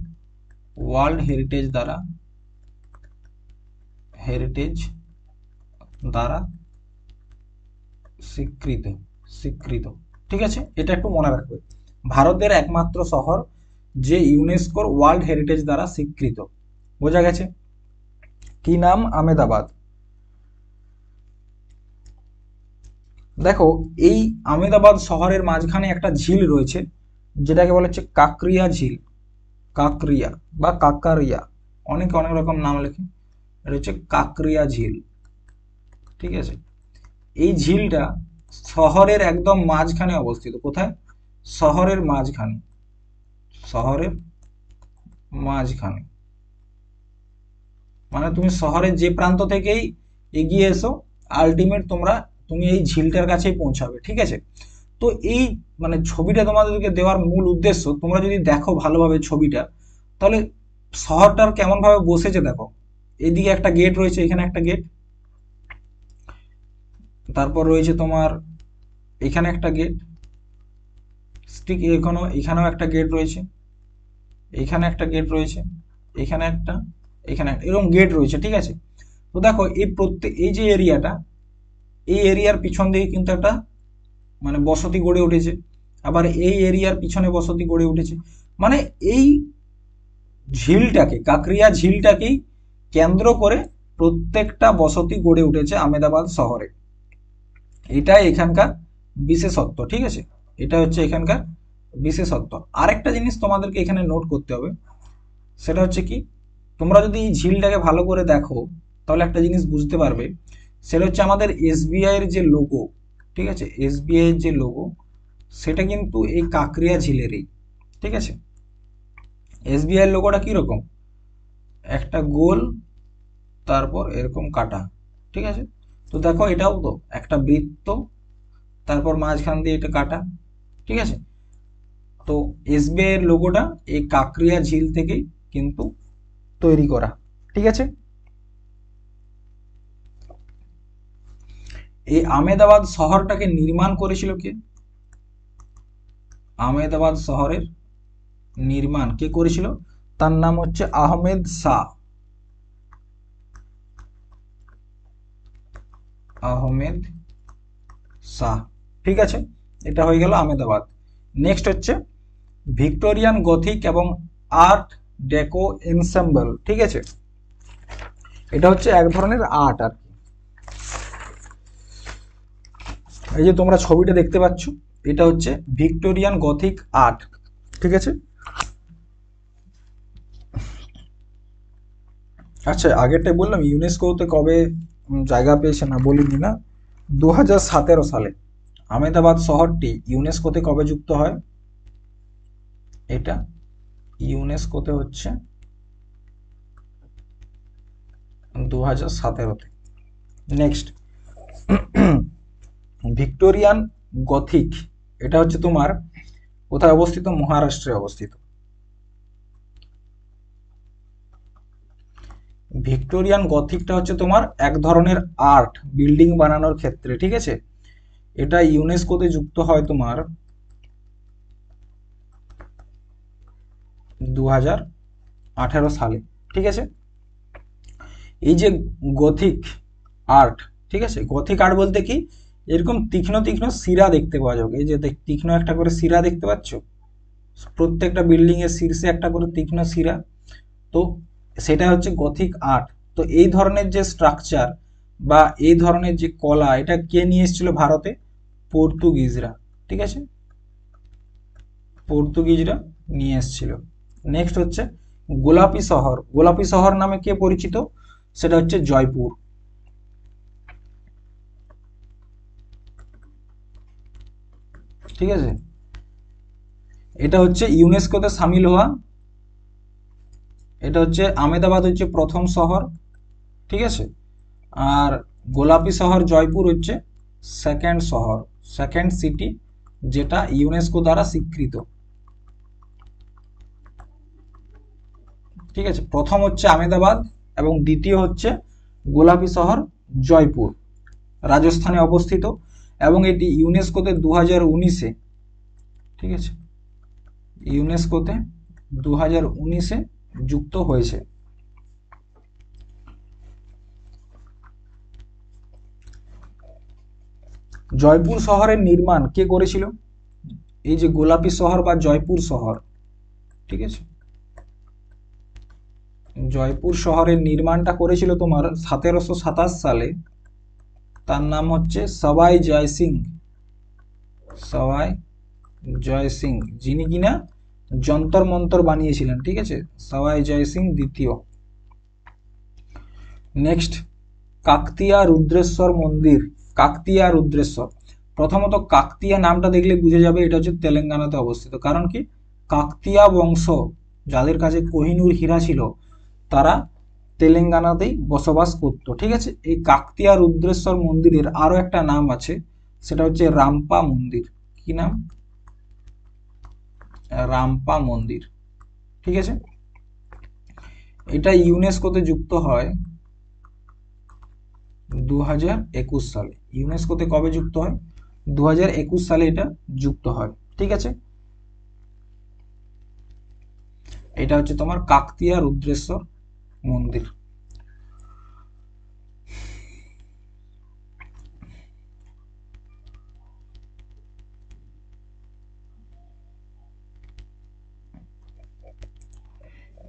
ওয়ার্ল্ড হেরিটেজ দ্বারা, হেরিটেজ দ্বারা স্বীকৃত, স্বীকৃত, ঠিক আছে। এটা একটু মনে রাখবে, ভারতের একমাত্র শহর যে ইউনেস্কোর ওয়ার্ল্ড হেরিটেজ দ্বারা স্বীকৃত। বোঝা গেছে? কি নাম? আমেদাবাদ। দেখো, এই আমেদাবাদ শহরের মাঝখানে একটা ঝিল রয়েছে যেটাকে বলা হচ্ছে কাকরিয়া ঝিল। কাকরিয়া বা কাকারিয়া, অনেক অনেক রকম নাম লেখে। এটা হচ্ছে কাকরিয়া ঝিল, ঠিক আছে। এই ঝিলটা শহরের একদম মাঝখানে অবস্থিত। কোথায়? শহরের মাঝখানে, শহরের মাঝখানে। মানে তুমি শহরের যে প্রান্ত থেকেই এগিয়ে এসো, আলটিমেট তুমি এই ঝিলটার কাছেই পৌঁছাবে, ঠিক আছে। তো এই মানে ছবিটা তোমাদেরকে দেওয়ার মূল উদ্দেশ্য, তোমরা যদি দেখো ভালোভাবে ছবিটা, তাহলে শহরটার কেমন ভাবে বসেছে দেখো। এদিকে একটা গেট রয়েছে, এখানে একটা গেট, তারপর রয়েছে তোমার এখানে একটা গেট, ঠিক এখানেও একটা গেট রয়েছে, এখানে একটা গেট রয়েছে, এখানে একটা, এখানে একটা, এরকম গেট রয়েছে, ঠিক আছে। তো দেখো, এই যে এরিয়াটা, এই এরিয়ার পিছন দিকে কিন্তু একটা মানে বসতি গড়ে উঠেছে, আবার এই এরিয়ার পিছনে বসতি গড়ে উঠেছে। মানে এই ঝিলটাকে, কাকরিয়া ঝিলটাকেই কেন্দ্র করে প্রত্যেকটা বসতি গড়ে উঠেছে আমেদাবাদ শহরে। এটাই এখানকার বিশেষত্ব, ঠিক আছে, এটা হচ্ছে এখানকার বিশেষত্ব। আরেকটা জিনিস তোমাদেরকে এখানে নোট করতে হবে, সেটা হচ্ছে কি, তোমরা যদি এই ঝিলটাকে ভালো করে দেখো তাহলে একটা জিনিস বুঝতে পারবে, সেটা হচ্ছে আমাদের এসবিআই এর যে লোগো, ঠিক আছে, এসবিআই এর যে লোগো সেটা কিন্তু এই কাকরিয়া ঝিলেরই, ঠিক আছে। এসবিআই এর লোগোটা কিরকম, একটা গোল, তারপর এরকম কাটা, ঠিক আছে। তো দেখো এটাও তো একটা বৃত্ত, তারপর মাঝখান দিয়ে এটা কাটা, ঠিক আছে। তো এসবিআই এর লোগোটা এই কাকরিয়া ঝিল থেকেই কিন্তু তৈরি করা, ঠিক আছে। এই আমেদাবাদ শহরটাকে নির্মাণ করেছিল কে, আমেদাবাদ শহরের নির্মাণ কে করেছিল, তার নাম হচ্ছে আহমেদ শাহ, আহমেদ শাহ, ঠিক আছে। এটা হয়ে গেল আমেদাবাদ। নেক্সট হচ্ছে ভিক্টোরিয়ান গথিক এবং আর্ট ডেকো এনসেম্বল, ঠিক আছে। এটা হচ্ছে এক ধরনের আর্ট আর কি। এই যে তোমরা ছবিটা দেখতে পাচ্ছ, এটা হচ্ছে ভিক্টোরিয়ান গথিক আর্ট, ঠিক আছে। আচ্ছা, আগেরটাই বললাম ইউনেস্কোতে কবে জায়গা পেয়েছে না বলিনি না, 2017 সালে আমেদাবাদ শহরটি ইউনেস্কোতে কবে যুক্ত হয়, এটা ইউনেস্কোতে হচ্ছে 2017-তে। নেক্সট, ভিক্টোরিয়ান গথিক, এটা হচ্ছে তোমার কোথায় অবস্থিত, মহারাষ্ট্রে অবস্থিত। ভিক্টোরিয়ান গথিকটা হচ্ছে তোমার এক ধরনের আর্ট বিল্ডিং বানানোর ক্ষেত্রে, ঠিক আছে। এটা ইউনেস্কোতে যুক্ত হয় তোমার 2018 সালে, ঠিক আছে। এই যে গথিক আর্ট, ঠিক আছে, গথিক আর্ট বলতে কি, এরকম তীক্ষ্ণ তীক্ষ্ণ শিরা দেখতে পাওয়া যাবে, এই যে তীক্ষ্ণ একটা করে শিরা দেখতে পাচ্ছ, প্রত্যেকটা বিল্ডিং এর শীর্ষে একটা করে তীক্ষ্ণ শিরা, তো সেটা হচ্ছে গথিক আর্ট। তো এই ধরনের যে স্ট্রাকচার বা এই ধরনের যে কলা, এটা কে নিয়ে এসেছিল ভারতে, পর্তুগিজরা, ঠিক আছে, পর্তুগিজরা নিয়ে এসেছিল। নেক্সট হচ্ছে গোলাপি শহর, গোলাপি শহর নামে কে পরিচিত, সেটা হচ্ছে জয়পুর, ঠিক আছে। এটা হচ্ছে ইউনেস্কোতে সামিল হওয়া, এটা হচ্ছে আমেদাবাদ হচ্ছে প্রথম শহর, ঠিক আছে। আর গোলাপি শহর জয়পুর হচ্ছে সেকেন্ড শহর, সেকেন্ড সিটি, যেটা ইউনেস্কো দ্বারা স্বীকৃত, ঠিক আছে। প্রথম হচ্ছে আমেদাবাদ এবং দ্বিতীয় হচ্ছে গোলাপি শহর জয়পুর, রাজস্থানে অবস্থিত, এবং এটি ইউনেস্কোতে 2019-এ, ঠিক আছে, ইউনেস্কোতে 2019-এ যুক্ত হয়েছে। জয়পুর শহরের নির্মাণ কে করেছিল, এই যে গোলাপি শহর বা জয়পুর শহর, ঠিক আছে, জয়পুর শহরের নির্মাণটা করেছিল তোমার 1727 সালে, তার নাম হচ্ছে সবাই জয় সিং, সবাই জয় সিং, যিনি কিনা যন্তর মন্তর বানিয়েছিলেন, ঠিক আছে, সবাই জয় সিং দ্বিতীয়। নেক্সট, কাকতিয়া রুদ্রেশ্বর মন্দির, কাকতিয়া রুদ্রেশ্বর, প্রথমত কাকতিয়া নামটা দেখলে বুঝে যাবে এটা হচ্ছে তেলেঙ্গানাতে অবস্থিত, কারণ কি, কাকতিয়া বংশ যাদের কাছে কোহিনূর হীরা ছিল তারা তেলেঙ্গানাতেই বসবাস করতো, ঠিক আছে। এই কাকতিয়া রুদ্রেশ্বর মন্দিরের আরো একটা নাম আছে, সেটা হচ্ছে রামপা মন্দির, কি নাম, রামপা মন্দির, ঠিক আছে। এটা ইউনেস্কোতে যুক্ত হয় 2021 সালে, ইউনেস্কোতে কবে যুক্ত হয়, 2021 সালে এটা যুক্ত হয়, ঠিক আছে। এটা হচ্ছে তোমার কাকতিয়া রুদ্রেশ্বর মন্দির।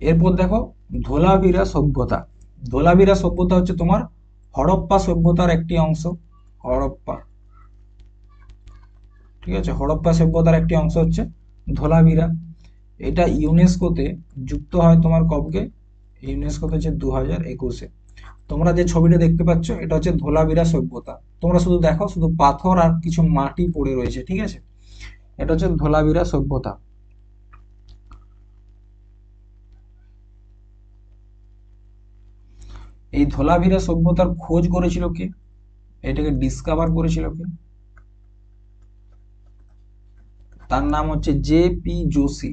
এরপর দেখো ধোলাভিরা সভ্যতা, ধোলাভিরা সভ্যতা হচ্ছে তোমার হড়প্পা সভ্যতার একটি অংশ। হড়প্পা, ঠিক আছে, হড়প্পা সভ্যতার একটি অংশ হচ্ছে ধোলাভিরা। এটা ইউনেস্কোতে যুক্ত হয় তোমার কবকে, ইউনেস্কোতে হচ্ছে 2021-এ। তোমরা যে ছবিটা দেখতে পাচ্ছ এটা হচ্ছে ধোলাভিরা সভ্যতা। তোমরা শুধু দেখো, শুধু পাথর আর কিছু মাটি পড়ে রয়েছে, ঠিক আছে। এটা হচ্ছে ধোলাভিরা সভ্যতা। এই ধোলাভিরা সভ্যতার খোঁজ করেছিল কে, এটাকে ডিসকভার করেছিল কে? তার নাম হচ্ছে জে.পি. যোশী।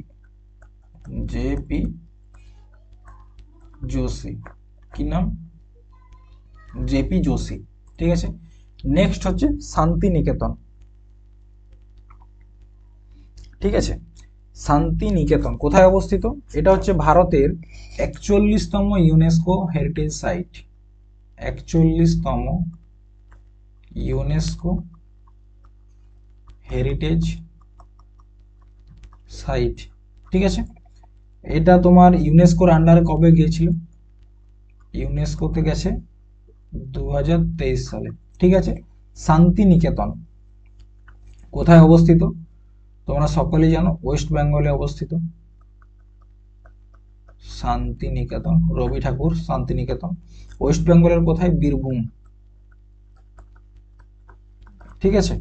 জে.পি. যোশী, কি নাম? জে.পি. যোশী, ঠিক আছে। নেক্সট হচ্ছে শান্তিনিকেতন, ঠিক আছে। শান্তিনিকেতন কোথায় অবস্থিত? এটা হচ্ছে ভারতের 41তম ইউনেস্কো হেরিটেজ সাইট। 41তম ইউনেস্কো হেরিটেজ সাইট, ঠিক আছে। এটা তোমার ইউনেস্কোর আন্ডারে কবে গিয়েছিল? ইউনেস্কোতে গেছে 2023 সালে, ঠিক আছে। শান্তিনিকেতন কোথায় অবস্থিত? তোমরা সকলেই জানো ওয়েস্ট বেঙ্গলে অবস্থিত শান্তিনিকেতন। রবি ঠাকুর শান্তিনিকেতন ওয়েস্ট বেঙ্গলের কোথায়? বীরভূম, ঠিক আছে।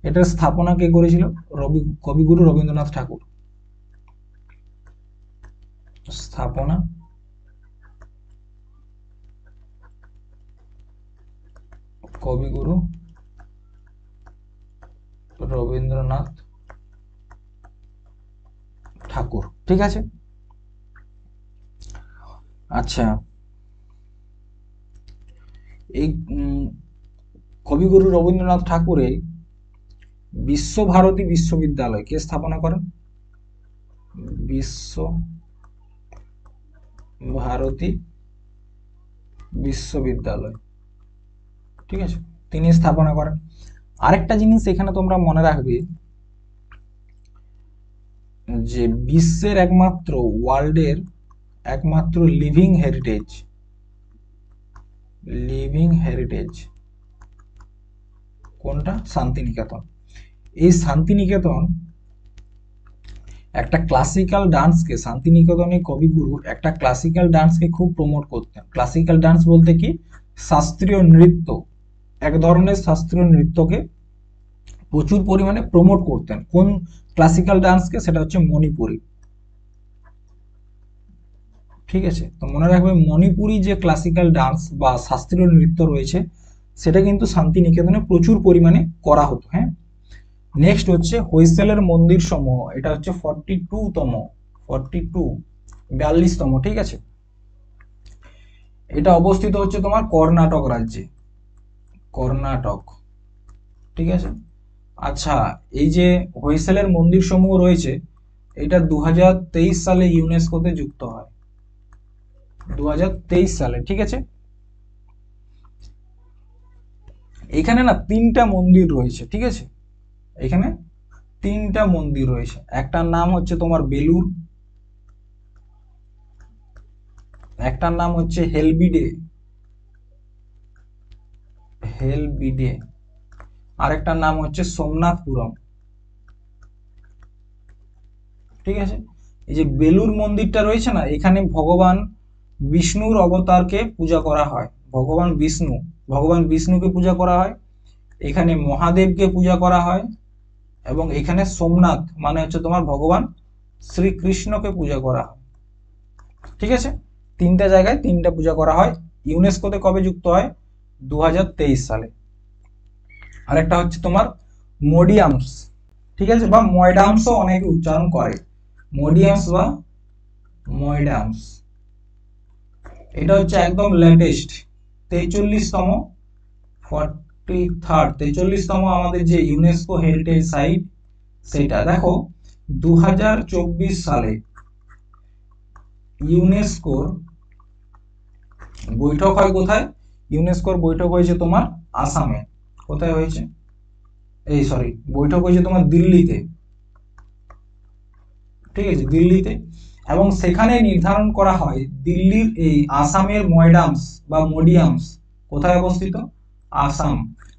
এটার স্থাপনা কে করেছিল? কবিগুরু রবীন্দ্রনাথ ঠাকুর। স্থাপনা কবিগুরু রবীন্দ্রনাথ ঠাকুর, ঠিক আছে। আচ্ছা, এই কবিগুরু রবীন্দ্রনাথ ঠাকুরের বিশ্বভারতী বিশ্ববিদ্যালয় কে স্থাপনা করেন? বিশ্ব ভারতী বিশ্ববিদ্যালয়, ঠিক আছে, তিনি স্থাপনা করেন। আরেকটা জিনিস এখানে তোমরা মনে রাখবে যে বিশ্বের একমাত্র, ওয়ার্ল্ডের একমাত্র লিভিং হেরিটেজ কোনটা? শান্তিনিকেতন। এই শান্তিনিকেতন একটা ক্লাসিক্যাল ডান্সকে, শান্তিনিকেতনের কবিগুরু একটা ক্লাসিক্যাল ডান্সকে খুব প্রমোট করতেন। ক্লাসিক্যাল ডান্স বলতে কি? শাস্ত্রীয় নৃত্য, এক ধরনের শাস্ত্রীয় নৃত্যকে প্রচুর পরিমাণে প্রমোট করতেন। কোন ক্লাসিক্যাল ডান্সকে? সেটা হচ্ছে মণিপুরি, ঠিক আছে। তো মনে রাখবে মণিপুরি যে ক্লাসিক্যাল ডান্স বা শাস্ত্রীয় নৃত্য রয়েছে সেটা কিন্তু শান্তিনিকেতনে প্রচুর পরিমাণে করা হতো, হ্যাঁ। নেক্সট হচ্ছে হৈসেলের মন্দির সমূহ। এটা হচ্ছে 42তম, ঠিক আছে। এটা অবস্থিত হচ্ছে তোমার কর্ণাটক রাজ্যে, কর্ণাটক, ঠিক আছে। আচ্ছা, এই যে হৈসেলের মন্দির সমূহ রয়েছে এটা 2023 সালে ইউনেস্কোতে যুক্ত হয়, 2023 সালে, ঠিক আছে। এখানে না 3টা মন্দির রয়েছে, ঠিক আছে। এখানে 3টা মন্দির রয়েছে। একটার নাম হচ্ছে তোমার বেলুর, একটার নাম হচ্ছে হেলবিডে, আরেকটার নাম হচ্ছে সোমনাথপুরম, ঠিক আছে। এই যে বেলুর মন্দিরটা রয়েছে না, এখানে ভগবান বিষ্ণুর অবতারকে পূজা করা হয়। ভগবান বিষ্ণুকে পূজা করা হয়। এখানে মহাদেবকে পূজা করা হয় এবং এখানে সোমনাথ মানে হচ্ছে তোমার ভগবান শ্রীকৃষ্ণকে পূজা করা হয়, ঠিক আছে। 3টা জায়গায় 3টা পূজা করা হয়। ইউনেস্কোতে কবে যুক্ত হয়? 2023 সালে। আরেকটা হচ্ছে তোমার মোডিয়ামস, ঠিক আছে, বা ময়ডামসও অনেকে উচ্চারণ করে, মোডিয়ামস বা ময়ডামস। এটা হচ্ছে একদম লেটেস্ট 43তম আমাদের যে ইউনেস্কো হেরিটেজ সাইট সেটা। দেখো 2024 সালে ইউনেস্কোর বৈঠক হয় কোথায়? ইউনেস্কোর বৈঠক হয়েছে তোমার আসামে। কোথায় হয়েছে? বৈঠক হয়েছে তোমার দিল্লিতে, ঠিক আছে, দিল্লিতে। এবং সেখানে নির্ধারণ করা হয় দিল্লির এই আসামের ময়ডামস বা মোডিয়ামস কোথায় অবস্থিত, আসাম।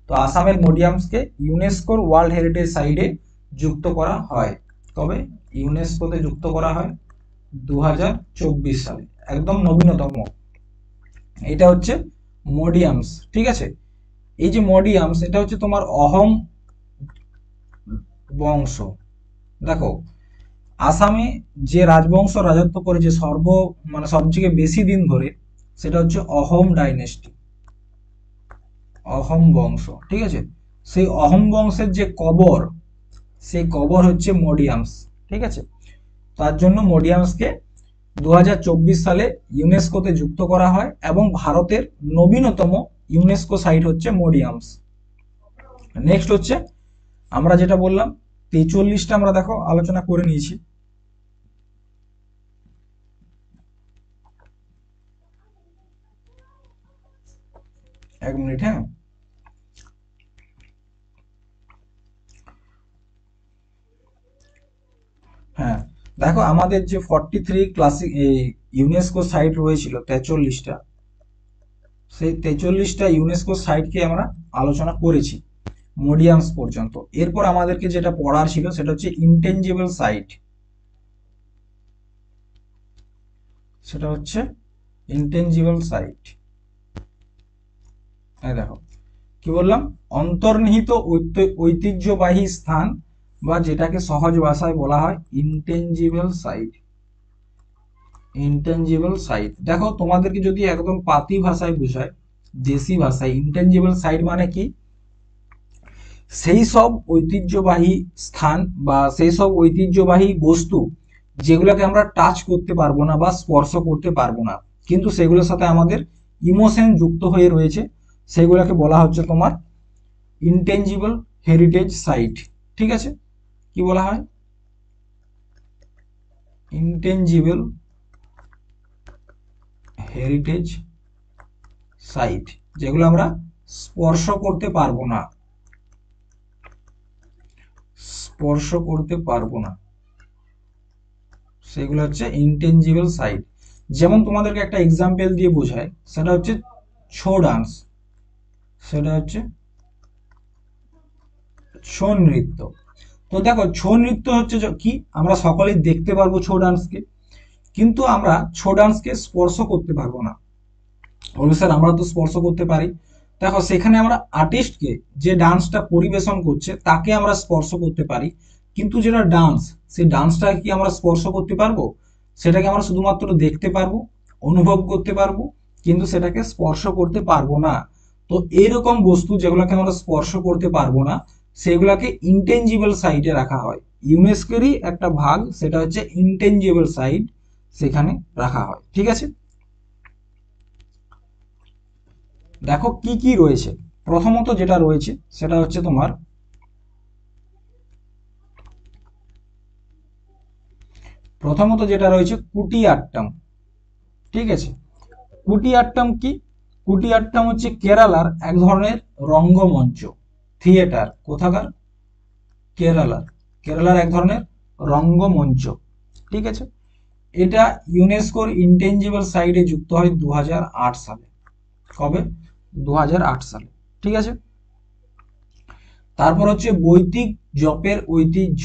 তো আসামের মোডিয়ামসকে ইউনেস্কোর ওয়ার্ল্ড হেরিটেজ সাইটে যুক্ত করা হয়। তবে ইউনেস্কোতে যুক্ত করা হয় 2024 সালে, একদম নবীনতম। এটা হচ্ছে মোডিয়ামস, ঠিক আছে। এই যে মোডিয়ামস, এটা হচ্ছে তোমার অহম বংশ। দেখো আসামে যে রাজবংশ রাজত্ব করেছে মানে সবথেকে বেশি দিন ধরে, সেটা হচ্ছে অহোম ডাইনেস্টি, অহোম বংশ, ঠিক আছে। সেই অহোম বংশের যে কবর, সেই কবর হচ্ছে মোডিয়ামস, ঠিক আছে। তার জন্য মোডিয়ামসকে 2024 সালে ইউনেস্কোতে যুক্ত করা হয় এবং ভারতের নবীনতম ইউনেস্কো সাইট হচ্ছে মোডিয়ামস। নেক্সট হচ্ছে আমরা যেটা বললাম 43টা আমরা দেখো আলোচনা করে নিয়েছি। এক মিনিট, হ্যাঁ। হ্যাঁ, দেখো আমাদের যে 43 ক্লাসিক ইউনেস্কো সাইট রয়েছিল 43টা, সেই 43টা ইউনেস্কো সাইটকে আমরা আলোচনা করেছি মোডিয়ামস পর্যন্ত। এরপর আমাদেরকে যেটা পড়ার ছিল সেটা হচ্ছে ইনটেনজিবল সাইট, সেটা হচ্ছে ইনটেনজিবল সাইট। এই দেখো কি বললাম, অন্তর্নিহিত ঐতিহ্যবাহী স্থান, বা যেটাকে সহজ ভাষায় বলা হয় ইনটেনজিবল সাইট। ইনটেনজিবল সাইট, দেখো তোমাদেরকে যদি একদম পাতি ভাষায় বোঝায়, দেশি ভাষায়, ইনটেনজিবল সাইট মানে কি, সেই সব ঐতিহ্যবাহী স্থান বা সেই সব ঐতিহ্যবাহী বস্তু যেগুলোকে আমরা টাচ করতে পারবো না বা স্পর্শ করতে পারবো না, কিন্তু সেগুলোর সাথে আমাদের ইমোশন যুক্ত হয়ে রয়েছে, সেগুলোকে বলা হচ্ছে তোমার ইনটেনজিবল হেরিটেজ সাইট, ঠিক আছে। কি বলা হয়, ইনটেনজিবল হেরিটেজ সাইট, যেগুলো আমরা স্পর্শ করতে পারবো না, স্পর্শ করতে পারবো না, সেগুলো হচ্ছে ইনটেনজিবল সাইট। যেমন তোমাদেরকে একটা এক্সাম্পল দিয়ে বোঝায়, সেটা হচ্ছে ছৌ ডান্স, সেটা হচ্ছে ছৌ নৃত্য। তো দেখো ছৌ নৃত্য হচ্ছে কি, আমরা সকলেই দেখতে পারবো ছৌ ডান্সকে, কিন্তু আমরা ছৌ ডান্সকে স্পর্শ করতে পারবো না। বলবে স্যার আমরা তো স্পর্শ করতে পারি। দেখো সেখানে আমরা আর্টিস্টকে, যে ডান্সটা পরিবেশন করছে তাকে আমরা স্পর্শ করতে পারি, কিন্তু যেটা ডান্স, সেই ডান্সটা কি আমরা স্পর্শ করতে পারবো? সেটাকে আমরা শুধুমাত্র দেখতে পারবো, অনুভব করতে পারবো, কিন্তু সেটাকে স্পর্শ করতে পারবো না। তো এইরকম বস্তু যেগুলোকে আমরা স্পর্শ করতে পারবো না, সেগুলোকে ইনটেনজিবল সাইটে রাখা হয়। ইউনেস্কোরই একটা ভাগ, সেটা হচ্ছে ইনটেনজিবল সাইট, সেখানে রাখা হয়, ঠিক আছে। দেখো কি কি রয়েছে। প্রথমত যেটা রয়েছে সেটা হচ্ছে তোমার কুটিয়াট্টম, ঠিক আছে। কুটিয়াট্টম কি, কুটিয়াট্টম হচ্ছে কেরালার এক ধরনের রঙ্গমঞ্চ, থিয়েটার। কোথাকার? কেরালার, কেরালার এক ধরনের রঙ্গমঞ্চ, ঠিক আছে। এটা ইউনেস্কোর ইনটেনজিবল সাইটে যুক্ত হয় 2008 সালে। কবে? 2008 সালে, ঠিক আছে। তারপর হচ্ছে বৈদিক জপের ঐতিহ্য,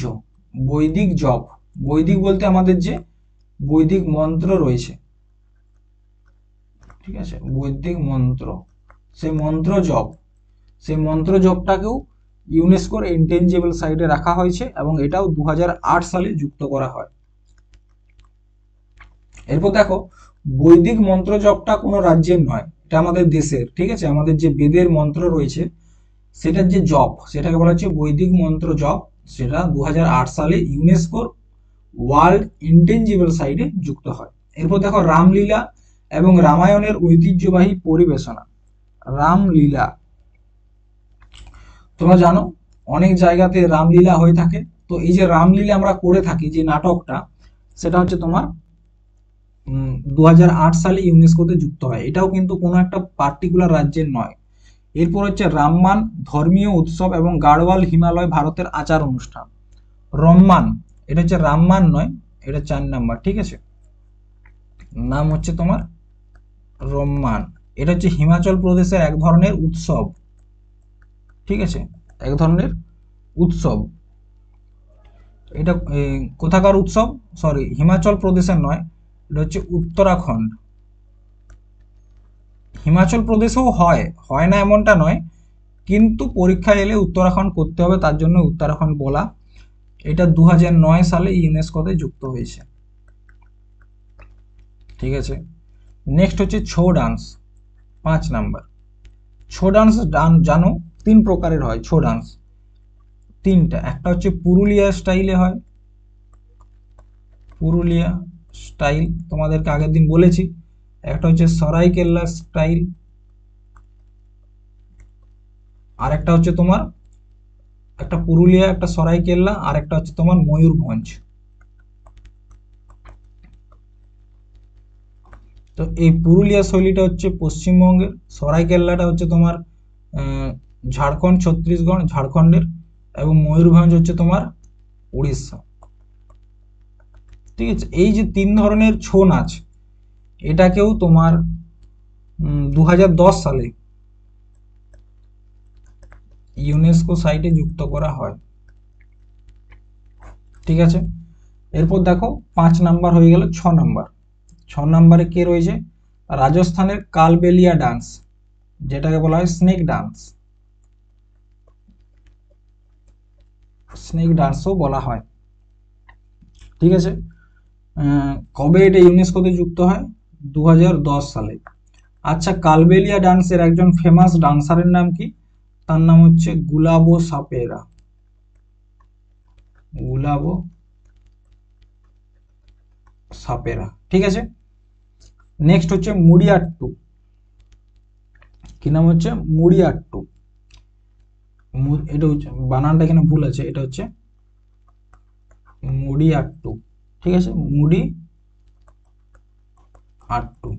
বৈদিক জপ, বৈদিক বলতে আমাদের যে বৈদিক মন্ত্র রয়েছে, ঠিক আছে, বৈদিক মন্ত্র, সেই মন্ত্র জপ, সেই মন্ত্র জপটাকেও ইউনেস্কোর ইনটেনজিবল সাইটে রাখা হয়েছে এবং এটাও 2008 সালে যুক্ত করা হয়। এরপর দেখো বৈদিক মন্ত্র জপটা কোনো রাজ্যের নয়, এটা আমাদের দেশের, ঠিক আছে। আমাদের যে বেদের মন্ত্র রয়েছে সেটার যে জপ, সেটাকে বলা হচ্ছে বৈদিক মন্ত্র জপ, সেটা 2008 সালে ইউনেস্কোর ওয়ার্ল্ড ইনটেনজিবল সাইটে যুক্ত হয়। এরপর দেখো রামলীলা এবং রামায়ণের ঐতিহ্যবাহী পরিবেশনা। রামলীলা, তোমরা জানো অনেক জায়গাতে রামলীলা হয়ে থাকে। তো এই যে রামলীলা আমরা করে থাকি, যে নাটকটা, সেটা হচ্ছে তোমার 2008 সালে ইউনেস্কোতে যুক্ত হয়। এটাও কিন্তু কোনো একটা পার্টিকুলার রাজ্যের নয়। এরপর হচ্ছে রামমান, ধর্মীয় উৎসব এবং গাড়ওয়াল হিমালয় ভারতের আচার অনুষ্ঠান। রম্মান, এটা হচ্ছে রামমান নয়, এটা 4 নাম্বার, ঠিক আছে। নাম হচ্ছে তোমার রম্মান। এটা হচ্ছে হিমাচল প্রদেশের এক ধরনের উৎসব, ঠিক আছে, এক ধরনের উৎসব। এটা কোথাকার উৎসব, সরি হিমাচল প্রদেশের নয়, এটা হচ্ছে উত্তরাখণ্ড। হিমাচল প্রদেশেও হয়, হয় না এমনটা নয়, কিন্তু পরীক্ষায় এলে উত্তরাখণ্ড করতে হবে, তার জন্য উত্তরাখণ্ড বলা। এটা 2009 সালে ইউনেস্কোতে যুক্ত হয়েছে, ঠিক আছে। নেক্সট হচ্ছে Chhau dance, 5 number. Chhau dance জানো 3 প্রকারের হয় ছৌ ডান্স, 3টা। একটা হচ্ছে পুরুলিয়া স্টাইলে হয়, পুরুলিয়া স্টাইল তোমাদেরকে আগের দিন বলেছি। একটা হচ্ছে সরাইকেল্লা স্টাইল, আর একটা হচ্ছে তোমার, একটা পুরুলিয়া, একটা সরাইকেল্লা, আর একটা হচ্ছে তোমার ময়ূরভঞ্জ। তো এই পুরুলিয়া শৈলীটা হচ্ছে পশ্চিমবঙ্গের, সরাইকেল্লাটা হচ্ছে তোমার ঝাড়খণ্ড, ছত্তিশগড়, ঝাড়খণ্ডের, এবং ময়ূরভঞ্জ হচ্ছে তোমার উড়িষ্যা, ঠিক আছে। এই যে 3 ধরনের ছৌ নাচ, এটাকেও তোমার 2010 সালে ইউনেস্কো সাইটে যুক্ত করা হয়, ঠিক আছে। এরপর দেখো 5 নাম্বার হয়ে গেল। 6 নাম্বার, 6 নাম্বারে কে রয়েছে, রাজস্থানের কালবেলিয়া ডান্স, যেটাকে বলা হয় স্নেক ডান্স, স্নেক ডান্সও বলা হয়, ঠিক আছে। কবে এটা ইউনেস্কোতে যুক্ত হয়, 2010 সালে। আচ্ছা, কালবেলিয়া ডান্সের একজন ফেমাস ডান্সারের নাম কি, তার নাম হচ্ছে গুলাবো সাপেরা, গুলাবো সাপেরা, ঠিক আছে। নেক্সট হচ্ছে মুড়িয়াট্টু, কি নাম হচ্ছে, মুড়িয়াট্টু। এটা হচ্ছে বানানটা এখানে ভুল আছে, এটা হচ্ছে মুড়িয়াট্টু, ঠিক আছে, মুড়ি আট্টু,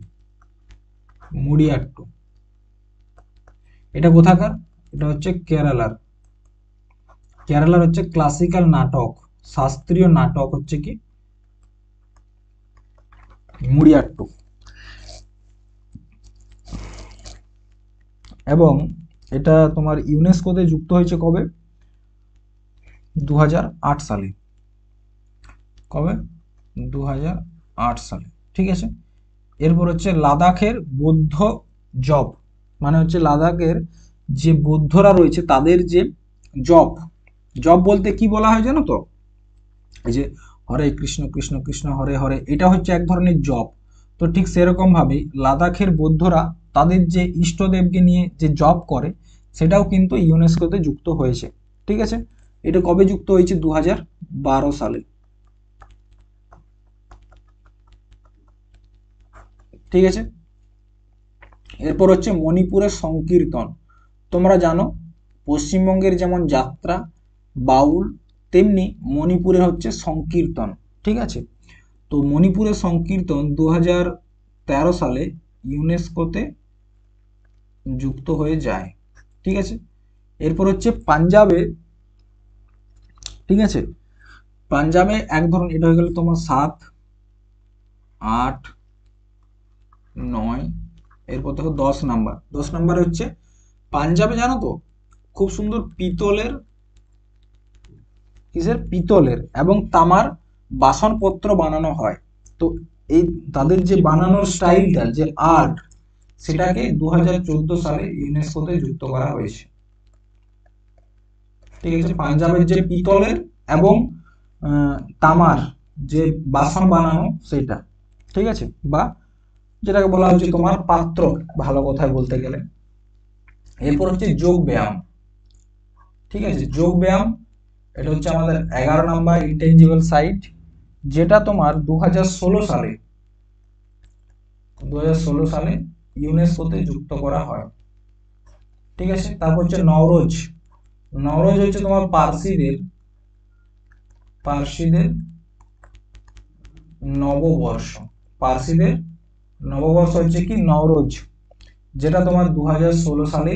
মুড়িয়াট্টু। এটা কোথাকার, এটা হচ্ছে কেরালার, কেরালার হচ্ছে ক্লাসিক্যাল নাটক, শাস্ত্রীয় নাটক হচ্ছে কি মুড়িয়াট্টু। এবং এটা তোমার ইউনেস্কোতে যুক্ত হয়েছে কবে, 2008 সালে, কবে, 2008 সালে, ঠিক আছে। এরপর হচ্ছে লাদাখের বৌদ্ধ জপ, মানে হচ্ছে লাদাখের যে বৌদ্ধরা রয়েছে তাদের যে জপ, জপ বলতে কি বলা হয় জানো তো, এই যে হরে কৃষ্ণ কৃষ্ণ কৃষ্ণ হরে হরে, এটা হচ্ছে এক ধরনের জপ। তো ঠিক সেরকম ভাবে লাদাখের বৌদ্ধরা তাদের যে ইষ্টদেবকে নিয়ে যে জপ করে, সেটাও কিন্তু ইউনেস্কোতে যুক্ত হয়েছে, ঠিক আছে। এটা কবে যুক্ত হয়েছে, 2012 সালে, ঠিক আছে। এরপর হচ্ছে মণিপুরের সংকীর্তন। তোমরা জানো পশ্চিমবঙ্গের যেমন যাত্রা, বাউল, তেমনি মণিপুরের হচ্ছে সংকীর্তন, ঠিক আছে। তো মণিপুরের সংকীর্তন 2013 সালে ইউনেস্কোতে যুক্ত হয়ে যায়, ঠিক আছে। এরপর হচ্ছে পাঞ্জাবে, ঠিক আছে, পাঞ্জাবে এক ধরনের, এটা হয়ে গেল তোমার 7, 8, 9, এরপর দেখো 10 নাম্বার। 10 নাম্বারে হচ্ছে পাঞ্জাবে জানো তো খুব সুন্দর পিতলের, কিসের, পিতলের এবং তামার বাসনপত্র বানানো হয়। তো এই তাদের যে বানানোর স্টাইলটা, যে আর্ট, সেটাকে 2014 সালে ইউনেস্কোতে যুক্ত করা হয়েছে, ঠিক আছে। পাঞ্জাবের যে পিতলের এবং তামার যে বাসন বানানো সেটা, ঠিক আছে, বা যেটাকে বলা হচ্ছে তোমার পাত্র, ভালো কথায় বলতে গেলে। এরপর হচ্ছে যোগ ব্যায়াম, ঠিক আছে। যোগ ব্যায়াম এটা হচ্ছে আমাদের 11 নাম্বার ইন্টেনজিবল সাইট, যেটা তোমার 2016 সালে ইউনেস্কোতে যুক্ত করা হয়, ঠিক আছে। তারপর হচ্ছে নওরোজ, নওরোজ হচ্ছে তোমার পার্সিদের, পার্সিদের নববর্ষ, পার্সিদের নববর্ষ হচ্ছে কি নওরোজ, যেটা তোমার 2016 সালে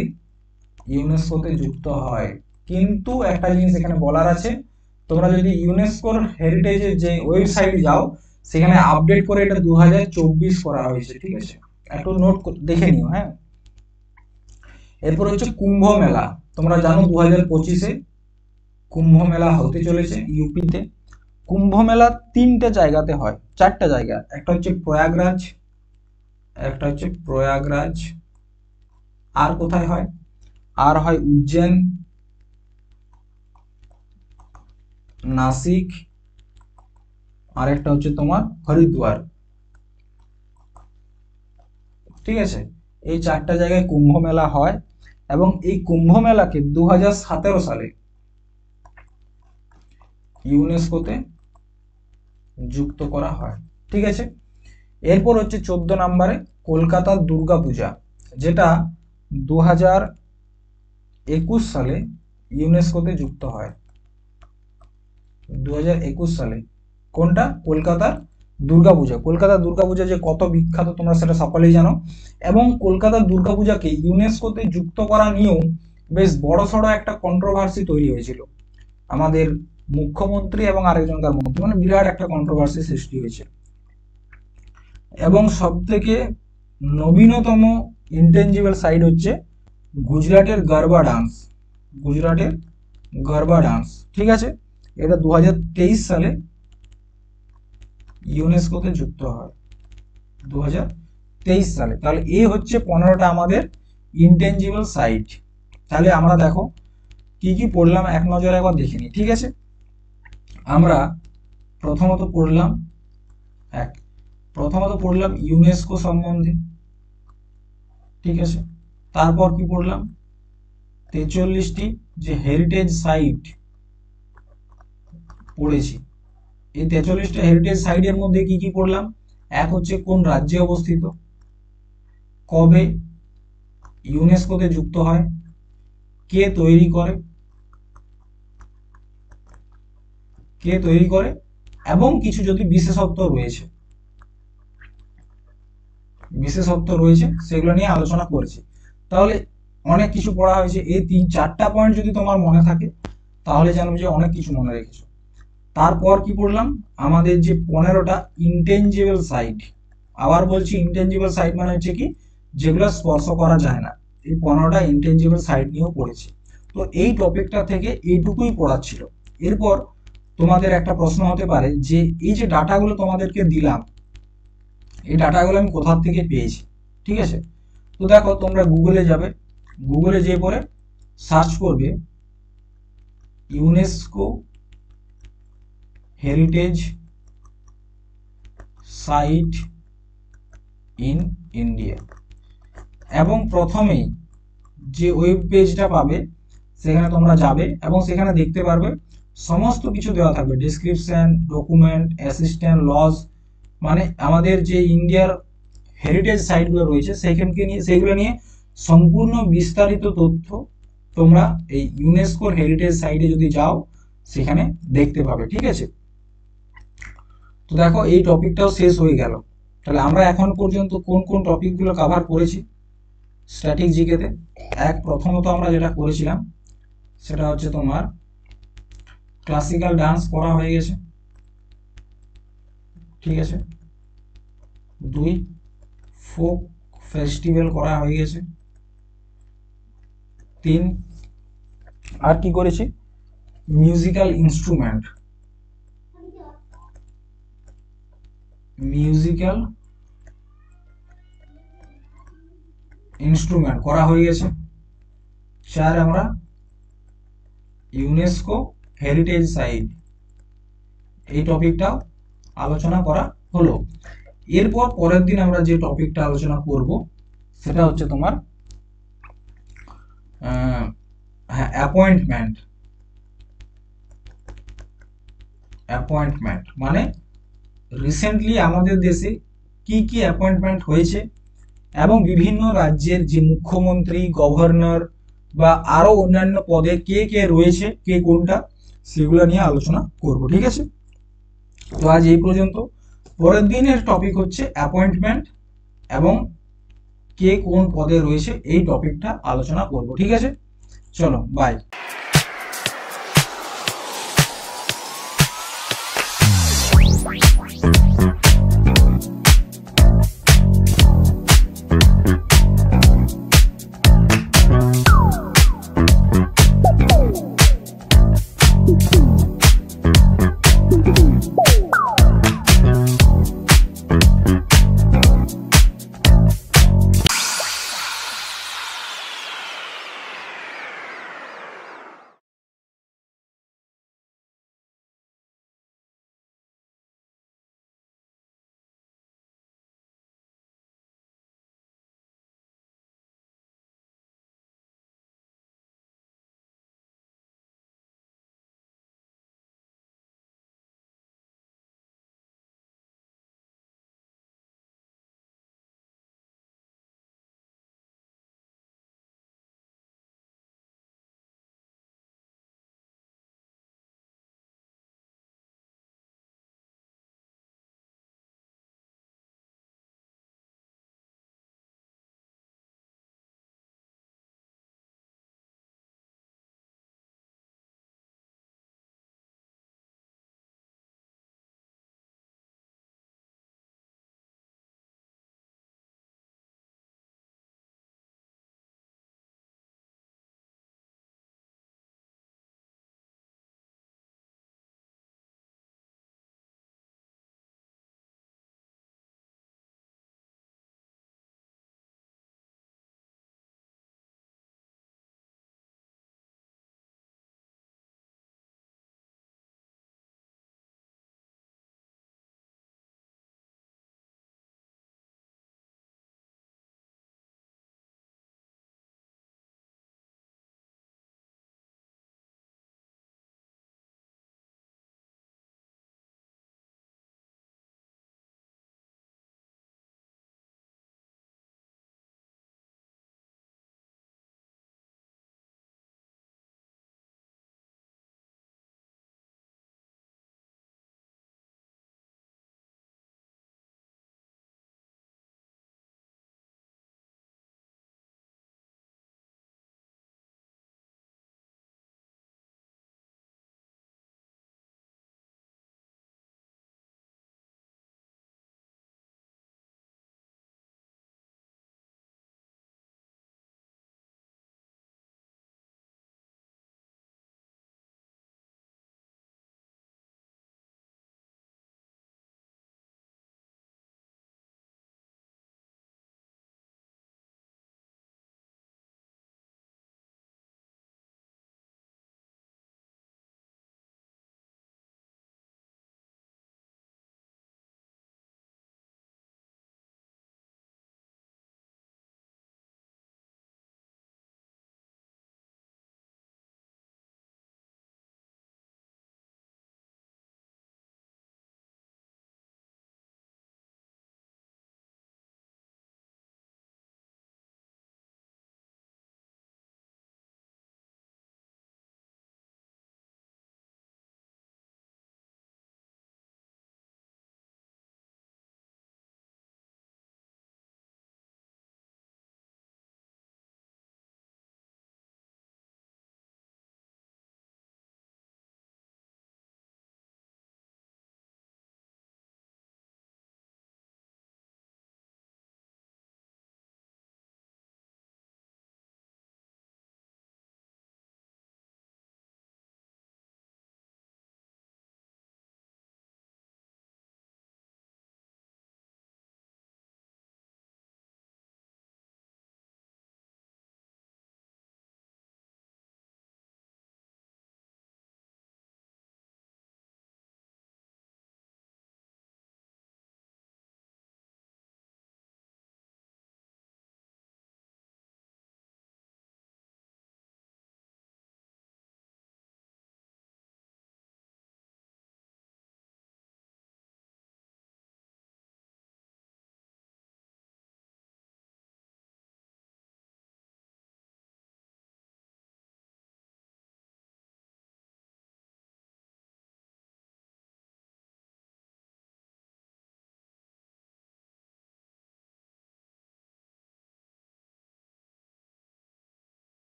ইউনেস্কোতে যুক্ত হয়। কিন্তু একটা জিনিস এখানে বলার আছে, তোমরা যদি ইউনেস্কোর হেরিটেজের যে ওয়েবসাইটে যাও, সেখানে আপডেট করে এটা 2024 করা হয়েছে, ঠিক আছে, একটু নোট দেখে নিও। হ্যাঁ, এরপর হচ্ছে কুম্ভ মেলা। তোমরা জানো 2025-এ কুম্ভ মেলা হতে চলেছে ইউপিতে। কুম্ভ মেলা 3টে জায়গাতে হয়, 4টে জায়গা, একটা হচ্ছে প্রয়াগরাজ, একটা হচ্ছে প্রয়াগরাজ, আর কোথায় হয়, আর হয় উজ্জৈন, নাসিক, আর একটা হচ্ছে তোমার হরিদ্বার, ঠিক আছে। এই 4টা জায়গায় কুম্ভ মেলা হয় এবং এই কুম্ভ মেলাকে 2017 সালে ইউনেস্কোতে যুক্ত করা হয়, ঠিক আছে। এরপর হচ্ছে 14 নম্বরে কলকাতার দুর্গাপূজা, যেটা 2021 সালে ইউনেস্কোতে যুক্ত হয়। 2021 সালে কোনটা? কলকাতার দুর্গাপূজা। কলকাতার দুর্গাপূজা যে কত বিখ্যাত তোমরা সেটা সকলেই জানো, এবং কলকাতার দুর্গাপূজাকে ইউনেস্কোতে যুক্ত করা নিয়েও বেশ বড়সড় একটা কন্ট্রোভার্সি তৈরি হয়েছিল আমাদের মুখ্যমন্ত্রী এবং আরেকজনকার মধ্যে, মানে বিরাট একটা কন্ট্রোভার্সি সৃষ্টি হয়েছে। এবং সব থেকে নবীনতম ইনটেনজিবল সাইট হচ্ছে গুজরাটের গরবা ডান্স, গুজরাটের গরবা ডান্স, ঠিক আছে। এটা 2023 সালে ইউনেস্কোতে যুক্ত হয়, 2023 সালে। তাহলে এই হচ্ছে 15টা আমাদের ইনটেনজিবল সাইট। তাহলে আমরা দেখো কি কি পড়লাম এক নজরে একবার দেখে নিই, ঠিক আছে। আমরা প্রথমত পড়লাম ইউনেস্কো সম্বন্ধে, ঠিক আছে। তারপর কি পড়লাম? 43টি যে হেরিটেজ সাইট পড়েছি। এই 43টা হেরিটেজ সাইটের মধ্যে কি কি পড়লাম? এক হচ্ছে কোন রাজ্যে অবস্থিত, কবে ইউনেস্কোতে যুক্ত হয়, কে তৈরি করে, এবং কিছু যদি বিশেষত্ব রয়েছে সেগুলো নিয়ে আলোচনা করেছি। তাহলে অনেক কিছু পড়া হয়েছে। এই 3-4টা পয়েন্ট যদি তোমার মনে থাকে তাহলে জানবে যে অনেক কিছু মনে রেখেছো। তারপর কি পড়লাম? আমাদের যে 15টা ইনটেনজিবল সাইট, আবার বলছি ইনটেনজিবল সাইট মানে হচ্ছে কি, যেগুলো স্পর্শ করা যায় না, এই 15টা ইনটেনজিবল সাইট নিয়েও পড়েছি। তো এই টপিকটা থেকে এইটুকুই পড়ার ছিল। এরপর তোমাদের একটা প্রশ্ন হতে পারে যে এই যে ডাটাগুলো তোমাদেরকে দিলাম, এই ডাটাগুলো আমি কোথা থেকে পেয়েছি, ঠিক আছে। তো দেখো তোমরা গুগলে যাবে, গুগলে যেয়ে পরে সার্চ করবে UNESCO heritage site in India, এবং প্রথমেই যে ওয়েব পেজটা পাবে সেখানে তোমরা যাবে এবং সেখানে দেখতে পারবে সমস্ত কিছু দেওয়া থাকবে, ডেসক্রিপশন, ডকুমেন্ট, অ্যাসিস্ট্যান্ট, লজ, মানে আমাদের যে ইন্ডিয়ার হেরিটেজ সাইটগুলো রয়েছে সেইগুলো নিয়ে সম্পূর্ণ বিস্তারিত তথ্য তোমরা এই ইউনেস্কোর হেরিটেজ সাইটে যদি যাও সেখানে দেখতে পাবে, ঠিক আছে। তো দেখো এই টপিকটাও শেষ হয়ে গেল। তাহলে আমরা এখন পর্যন্ত কোন কোন টপিকগুলো কভার করেছি স্ট্যাটিক জিকেতে? প্রথমত আমরা যেটা করেছিলাম সেটা হচ্ছে তোমার ক্লাসিক্যাল ডান্স করা হয়ে গেছে, ঠিক আছে। 2 ফোক ফেস্টিভ্যাল করা হয়ে গেছে। 3 আর কি করেছি? মিউজিক্যাল ইনস্ট্রুমেন্ট করা হয়ে গেছে। 4 আমরা ইউনেস্কো হেরিটেজ সাইট, এই টপিকটাও আলোচনা করা হলো। এরপর পরের দিন আমরা যে টপিকটা আলোচনা করব সেটা হচ্ছে তোমার অ্যাপয়েন্টমেন্ট মানে রিসেন্টলি আমাদের দেশে কি কি অ্যাপয়েন্টমেন্ট হয়েছে এবং বিভিন্ন রাজ্যের যে মুখ্যমন্ত্রী, গভর্নর বা আরো অন্যান্য পদে কে কে রয়েছে, কে কোনটা, সেগুলো নিয়ে আলোচনা করব, ঠিক আছে। তো আজ এই পর্যন্ত। পরের দিনের টপিক হচ্ছে অ্যাপয়েন্টমেন্ট এবং কে কোন পদে রয়েছে, এই টপিকটা আলোচনা করব, ঠিক আছে। চলো বাই।